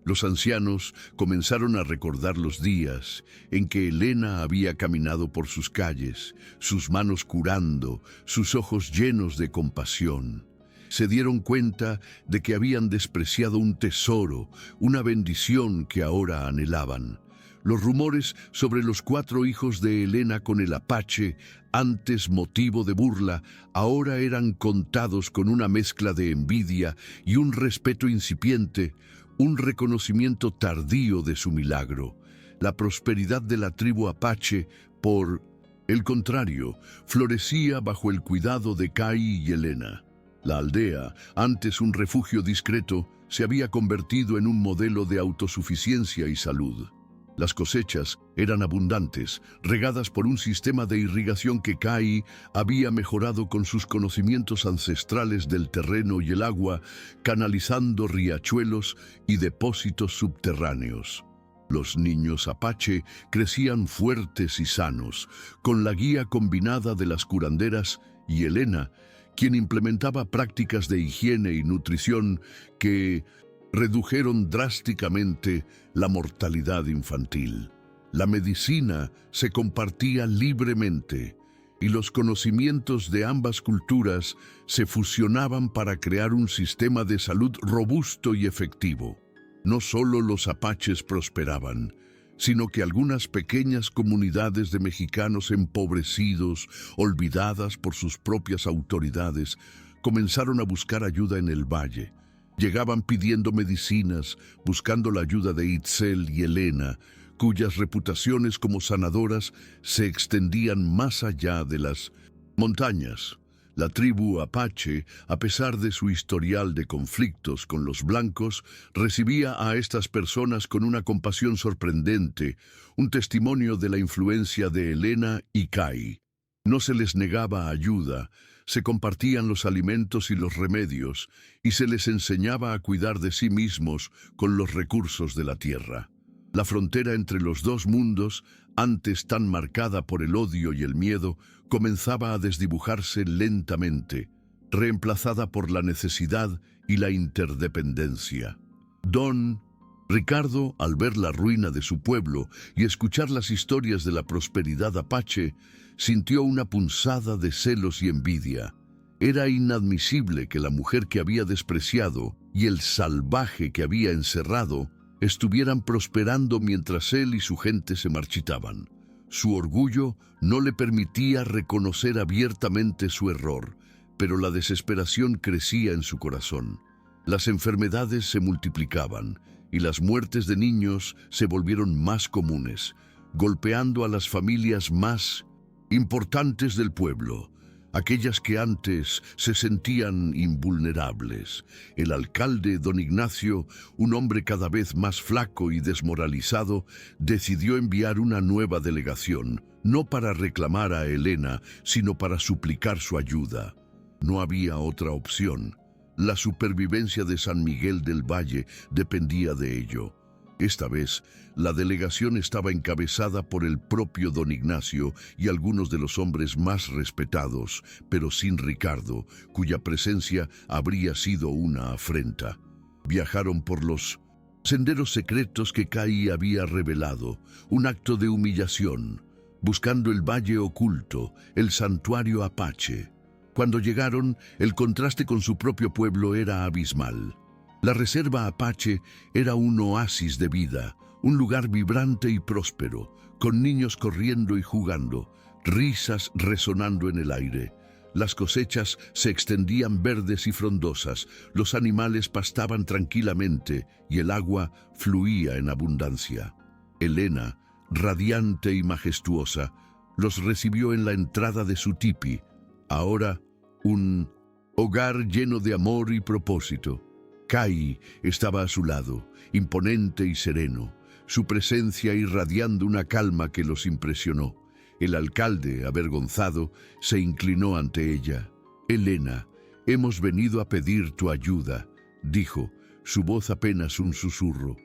Los ancianos comenzaron a recordar los días en que Elena había caminado por sus calles, sus manos curando, sus ojos llenos de compasión. Se dieron cuenta de que habían despreciado un tesoro, una bendición que ahora anhelaban. Los rumores sobre los 4 hijos de Elena con el Apache, antes motivo de burla, ahora eran contados con una mezcla de envidia y un respeto incipiente, un reconocimiento tardío de su milagro. La prosperidad de la tribu Apache, por el contrario, florecía bajo el cuidado de Kai y Elena. La aldea, antes un refugio discreto, se había convertido en un modelo de autosuficiencia y salud. Las cosechas eran abundantes, regadas por un sistema de irrigación que Kai había mejorado con sus conocimientos ancestrales del terreno y el agua, canalizando riachuelos y depósitos subterráneos. Los niños Apache crecían fuertes y sanos, con la guía combinada de las curanderas y Elena, quien implementaba prácticas de higiene y nutrición que redujeron drásticamente la mortalidad infantil. La medicina se compartía libremente y los conocimientos de ambas culturas se fusionaban para crear un sistema de salud robusto y efectivo. No solo los apaches prosperaban, sino que algunas pequeñas comunidades de mexicanos empobrecidos, olvidadas por sus propias autoridades, comenzaron a buscar ayuda en el valle. Llegaban pidiendo medicinas, buscando la ayuda de Itzel y Elena, cuyas reputaciones como sanadoras se extendían más allá de las montañas. La tribu Apache, a pesar de su historial de conflictos con los blancos, recibía a estas personas con una compasión sorprendente, un testimonio de la influencia de Elena y Kai. No se les negaba ayuda, se compartían los alimentos y los remedios, y se les enseñaba a cuidar de sí mismos con los recursos de la tierra. La frontera entre los 2 mundos, antes tan marcada por el odio y el miedo, comenzaba a desdibujarse lentamente, reemplazada por la necesidad y la interdependencia. Don Ricardo, al ver la ruina de su pueblo y escuchar las historias de la prosperidad apache, sintió una punzada de celos y envidia. Era inadmisible que la mujer que había despreciado y el salvaje que había encerrado estuvieran prosperando mientras él y su gente se marchitaban. Su orgullo no le permitía reconocer abiertamente su error, pero la desesperación crecía en su corazón. Las enfermedades se multiplicaban y las muertes de niños se volvieron más comunes, golpeando a las familias más importantes del pueblo, aquellas que antes se sentían invulnerables. El alcalde, don Ignacio, un hombre cada vez más flaco y desmoralizado, decidió enviar una nueva delegación, no para reclamar a Elena, sino para suplicar su ayuda. No había otra opción. La supervivencia de San Miguel del Valle dependía de ello. Esta vez, la delegación estaba encabezada por el propio don Ignacio y algunos de los hombres más respetados, pero sin Ricardo, cuya presencia habría sido una afrenta. Viajaron por los senderos secretos que Cai había revelado, un acto de humillación, buscando el valle oculto, el santuario apache. Cuando llegaron, el contraste con su propio pueblo era abismal. La reserva apache era un oasis de vida, un lugar vibrante y próspero, con niños corriendo y jugando, risas resonando en el aire. Las cosechas se extendían verdes y frondosas, los animales pastaban tranquilamente y el agua fluía en abundancia. Elena, radiante y majestuosa, los recibió en la entrada de su tipi, ahora un hogar lleno de amor y propósito. Cai estaba a su lado, imponente y sereno, su presencia irradiando una calma que los impresionó. El alcalde, avergonzado, se inclinó ante ella. «Elena, hemos venido a pedir tu ayuda», dijo, su voz apenas un susurro.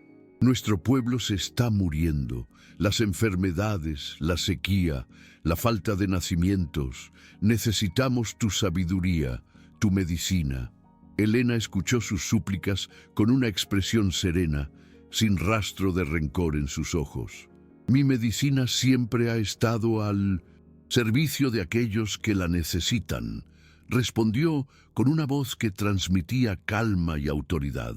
«Nuestro pueblo se está muriendo. Las enfermedades, la sequía, la falta de nacimientos. Necesitamos tu sabiduría, tu medicina». Elena escuchó sus súplicas con una expresión serena, sin rastro de rencor en sus ojos. «Mi medicina siempre ha estado al servicio de aquellos que la necesitan», respondió con una voz que transmitía calma y autoridad.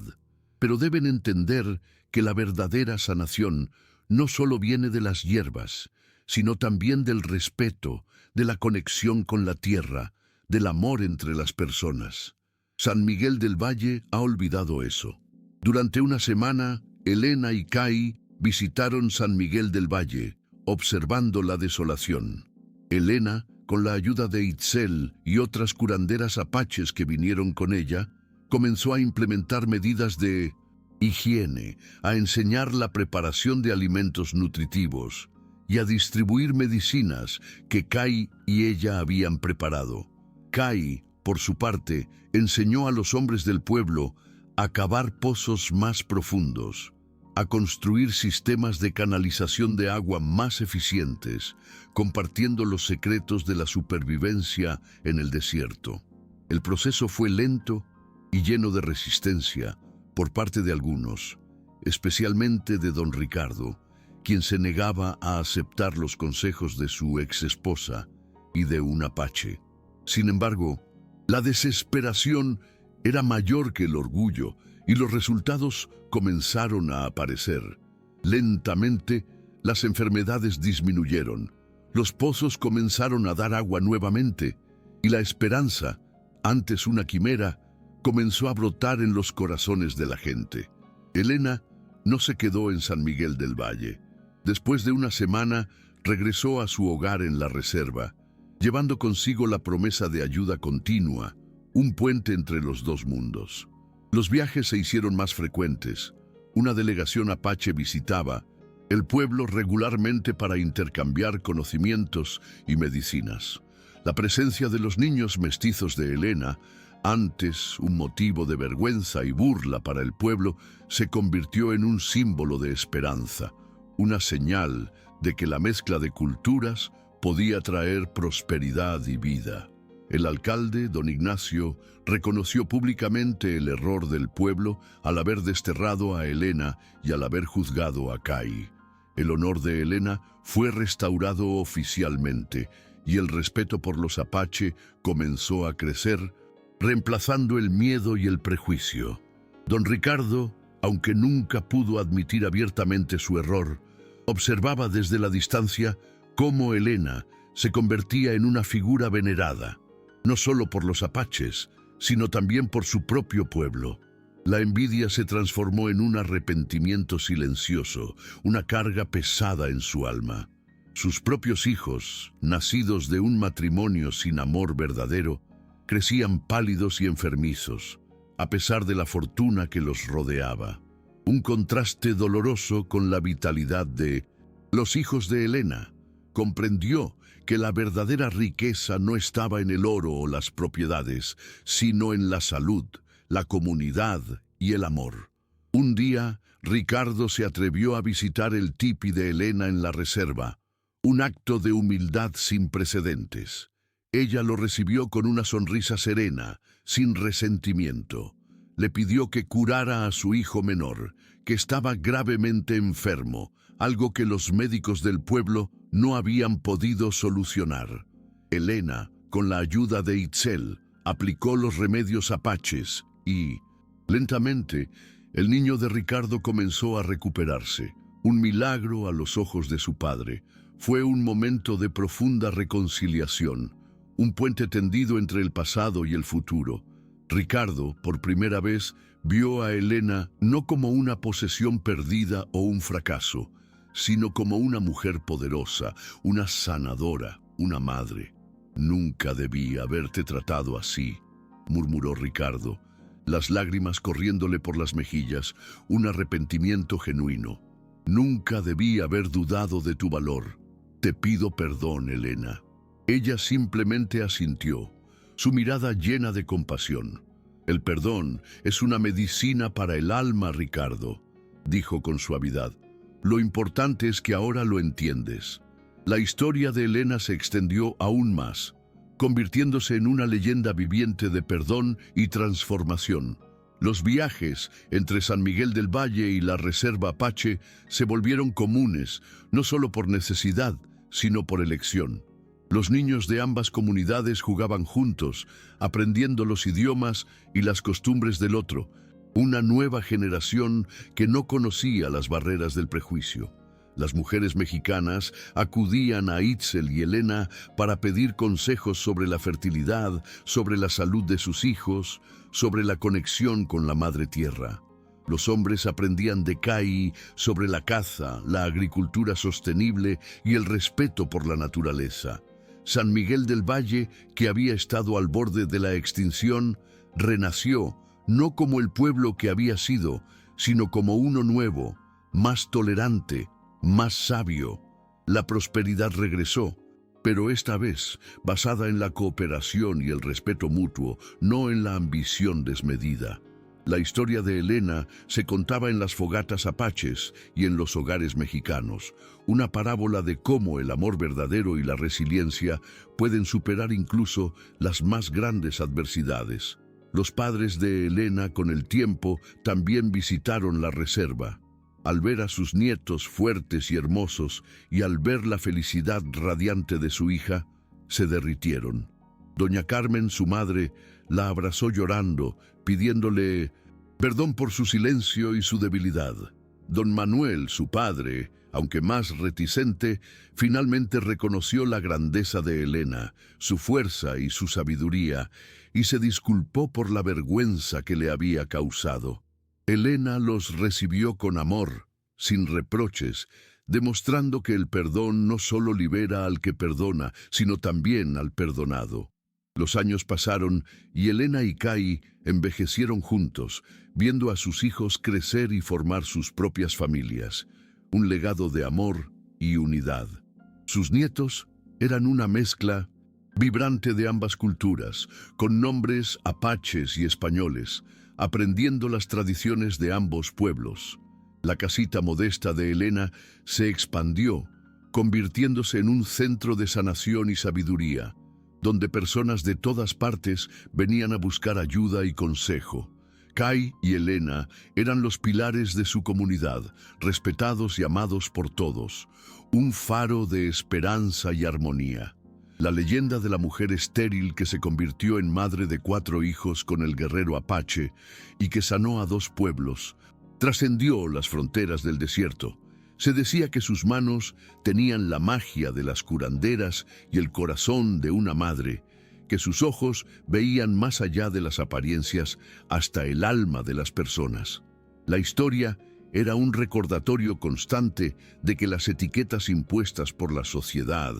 «Pero deben entender que la verdadera sanación no solo viene de las hierbas, sino también del respeto, de la conexión con la tierra, del amor entre las personas». San Miguel del Valle ha olvidado eso. Durante una semana, Elena y Cai visitaron San Miguel del Valle, observando la desolación. Elena, con la ayuda de Itzel y otras curanderas apaches que vinieron con ella, comenzó a implementar medidas de higiene, a enseñar la preparación de alimentos nutritivos y a distribuir medicinas que Cai y ella habían preparado. Cai, por su parte, enseñó a los hombres del pueblo a cavar pozos más profundos, a construir sistemas de canalización de agua más eficientes, compartiendo los secretos de la supervivencia en el desierto. El proceso fue lento y lleno de resistencia por parte de algunos, especialmente de don Ricardo, quien se negaba a aceptar los consejos de su exesposa y de un apache. Sin embargo, la desesperación era mayor que el orgullo y los resultados comenzaron a aparecer. Lentamente, las enfermedades disminuyeron, los pozos comenzaron a dar agua nuevamente y la esperanza, antes una quimera, comenzó a brotar en los corazones de la gente. Elena no se quedó en San Miguel del Valle. Después de una semana, regresó a su hogar en la reserva, llevando consigo la promesa de ayuda continua, un puente entre los dos mundos. Los viajes se hicieron más frecuentes. Una delegación apache visitaba el pueblo regularmente para intercambiar conocimientos y medicinas. La presencia de los niños mestizos de Elena, antes un motivo de vergüenza y burla para el pueblo, se convirtió en un símbolo de esperanza, una señal de que la mezcla de culturas podía traer prosperidad y vida. El alcalde, don Ignacio, reconoció públicamente el error del pueblo al haber desterrado a Elena y al haber juzgado a Cai. El honor de Elena fue restaurado oficialmente y el respeto por los apache comenzó a crecer, reemplazando el miedo y el prejuicio. Don Ricardo, aunque nunca pudo admitir abiertamente su error, observaba desde la distancia cómo Elena se convertía en una figura venerada, no solo por los apaches, sino también por su propio pueblo. La envidia se transformó en un arrepentimiento silencioso, una carga pesada en su alma. Sus propios hijos, nacidos de un matrimonio sin amor verdadero, crecían pálidos y enfermizos, a pesar de la fortuna que los rodeaba. Un contraste doloroso con la vitalidad de los hijos de Helena. Comprendió que la verdadera riqueza no estaba en el oro o las propiedades, sino en la salud, la comunidad y el amor. Un día, Ricardo se atrevió a visitar el tipi de Helena en la reserva, un acto de humildad sin precedentes. Ella lo recibió con una sonrisa serena, sin resentimiento. Le pidió que curara a su hijo menor, que estaba gravemente enfermo, algo que los médicos del pueblo no habían podido solucionar. Helena, con la ayuda de Itzel, aplicó los remedios apaches y, lentamente, el niño de Ricardo comenzó a recuperarse. Un milagro a los ojos de su padre. Fue un momento de profunda reconciliación, un puente tendido entre el pasado y el futuro. Ricardo, por primera vez, vio a Helena no como una posesión perdida o un fracaso, sino como una mujer poderosa, una sanadora, una madre. «Nunca debí haberte tratado así», murmuró Ricardo, las lágrimas corriéndole por las mejillas, un arrepentimiento genuino. «Nunca debí haber dudado de tu valor. Te pido perdón, Helena». Ella simplemente asintió, su mirada llena de compasión. «El perdón es una medicina para el alma, Ricardo», dijo con suavidad. «Lo importante es que ahora lo entiendes». La historia de Helena se extendió aún más, convirtiéndose en una leyenda viviente de perdón y transformación. Los viajes entre San Miguel del Valle y la Reserva Apache se volvieron comunes, no solo por necesidad, sino por elección. Los niños de ambas comunidades jugaban juntos, aprendiendo los idiomas y las costumbres del otro, una nueva generación que no conocía las barreras del prejuicio. Las mujeres mexicanas acudían a Itzel y Helena para pedir consejos sobre la fertilidad, sobre la salud de sus hijos, sobre la conexión con la madre tierra. Los hombres aprendían de Kai sobre la caza, la agricultura sostenible y el respeto por la naturaleza. San Miguel del Valle, que había estado al borde de la extinción, renació no como el pueblo que había sido, sino como uno nuevo, más tolerante, más sabio. La prosperidad regresó, pero esta vez basada en la cooperación y el respeto mutuo, no en la ambición desmedida. La historia de Helena se contaba en las fogatas apaches y en los hogares mexicanos, una parábola de cómo el amor verdadero y la resiliencia pueden superar incluso las más grandes adversidades. Los padres de Helena, con el tiempo, también visitaron la reserva. Al ver a sus nietos fuertes y hermosos y al ver la felicidad radiante de su hija, se derritieron. Doña Carmen, su madre, la abrazó llorando, pidiéndole perdón por su silencio y su debilidad. Don Manuel, su padre, aunque más reticente, finalmente reconoció la grandeza de Helena, su fuerza y su sabiduría, y se disculpó por la vergüenza que le había causado. Helena los recibió con amor, sin reproches, demostrando que el perdón no solo libera al que perdona, sino también al perdonado. Los años pasaron y Helena y Kai envejecieron juntos, viendo a sus hijos crecer y formar sus propias familias, un legado de amor y unidad. Sus nietos eran una mezcla vibrante de ambas culturas, con nombres apaches y españoles, aprendiendo las tradiciones de ambos pueblos. La casita modesta de Helena se expandió, convirtiéndose en un centro de sanación y sabiduría, donde personas de todas partes venían a buscar ayuda y consejo. Kai y Helena eran los pilares de su comunidad, respetados y amados por todos, un faro de esperanza y armonía. La leyenda de la mujer estéril que se convirtió en madre de 4 hijos con el guerrero apache y que sanó a 2 pueblos, trascendió las fronteras del desierto. Se decía que sus manos tenían la magia de las curanderas y el corazón de una madre, que sus ojos veían más allá de las apariencias hasta el alma de las personas. La historia era un recordatorio constante de que las etiquetas impuestas por la sociedad,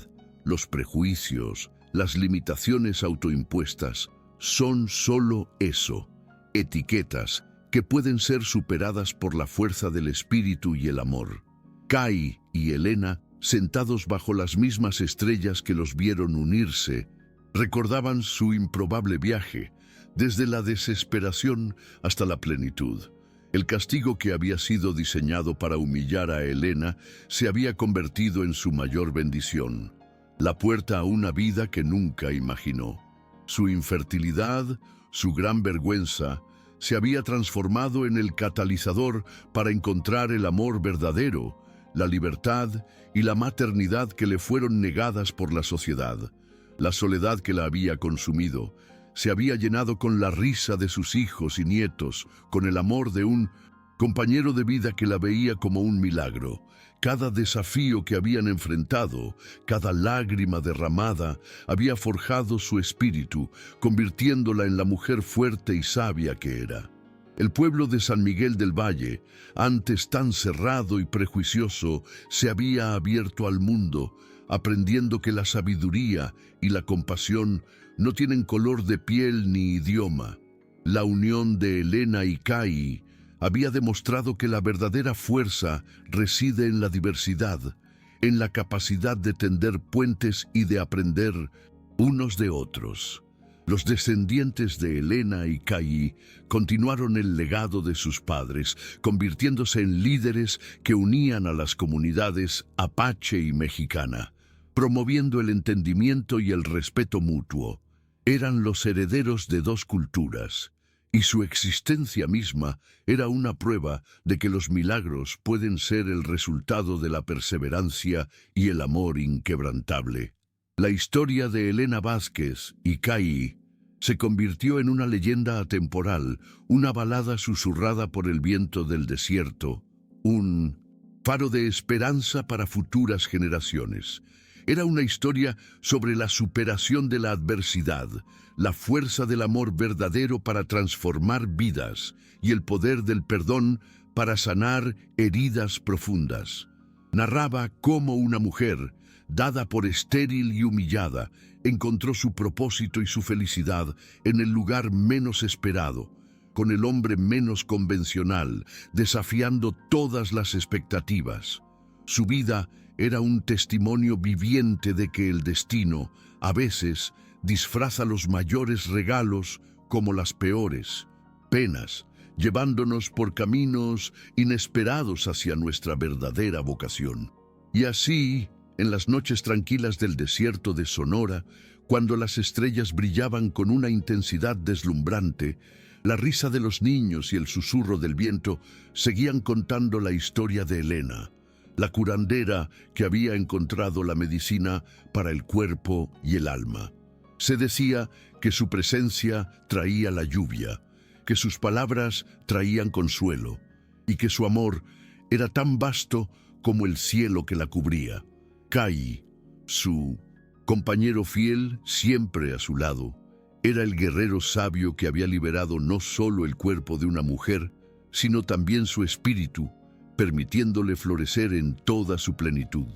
los prejuicios, las limitaciones autoimpuestas, son solo eso, etiquetas que pueden ser superadas por la fuerza del espíritu y el amor. Kai y Elena, sentados bajo las mismas estrellas que los vieron unirse, recordaban su improbable viaje, desde la desesperación hasta la plenitud. El castigo que había sido diseñado para humillar a Elena se había convertido en su mayor bendición, la puerta a una vida que nunca imaginó. Su infertilidad, su gran vergüenza, se había transformado en el catalizador para encontrar el amor verdadero, la libertad y la maternidad que le fueron negadas por la sociedad. La soledad que la había consumido se había llenado con la risa de sus hijos y nietos, con el amor de un compañero de vida que la veía como un milagro. Cada desafío que habían enfrentado, cada lágrima derramada, había forjado su espíritu, convirtiéndola en la mujer fuerte y sabia que era. El pueblo de San Miguel del Valle, antes tan cerrado y prejuicioso, se había abierto al mundo, aprendiendo que la sabiduría y la compasión no tienen color de piel ni idioma. La unión de Elena y Kai había demostrado que la verdadera fuerza reside en la diversidad, en la capacidad de tender puentes y de aprender unos de otros. Los descendientes de Elena y Kai continuaron el legado de sus padres, convirtiéndose en líderes que unían a las comunidades apache y mexicana, promoviendo el entendimiento y el respeto mutuo. Eran los herederos de dos culturas, y su existencia misma era una prueba de que los milagros pueden ser el resultado de la perseverancia y el amor inquebrantable. La historia de Elena Vázquez y Kai se convirtió en una leyenda atemporal, una balada susurrada por el viento del desierto, un faro de esperanza para futuras generaciones. Era una historia sobre la superación de la adversidad, la fuerza del amor verdadero para transformar vidas y el poder del perdón para sanar heridas profundas. Narraba cómo una mujer, dada por estéril y humillada, encontró su propósito y su felicidad en el lugar menos esperado, con el hombre menos convencional, desafiando todas las expectativas. Su vida era un testimonio viviente de que el destino, a veces, disfraza los mayores regalos como las peores penas, llevándonos por caminos inesperados hacia nuestra verdadera vocación. Y así, en las noches tranquilas del desierto de Sonora, cuando las estrellas brillaban con una intensidad deslumbrante, la risa de los niños y el susurro del viento seguían contando la historia de Elena, la curandera que había encontrado la medicina para el cuerpo y el alma. Se decía que su presencia traía la lluvia, que sus palabras traían consuelo y que su amor era tan vasto como el cielo que la cubría. Kai, su compañero fiel, siempre a su lado, era el guerrero sabio que había liberado no solo el cuerpo de una mujer, sino también su espíritu, permitiéndole florecer en toda su plenitud.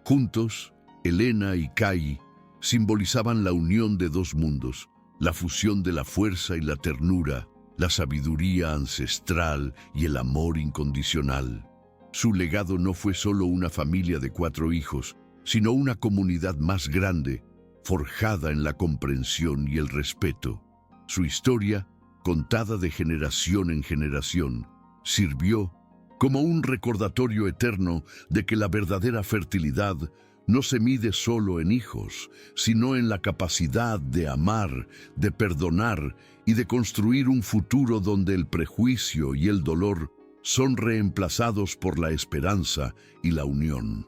Juntos, Elena y Kai simbolizaban la unión de dos mundos, la fusión de la fuerza y la ternura, la sabiduría ancestral y el amor incondicional. Su legado no fue solo una familia de 4 hijos, sino una comunidad más grande, forjada en la comprensión y el respeto. Su historia, contada de generación en generación, sirvió como un recordatorio eterno de que la verdadera fertilidad no se mide solo en hijos, sino en la capacidad de amar, de perdonar y de construir un futuro donde el prejuicio y el dolor son reemplazados por la esperanza y la unión.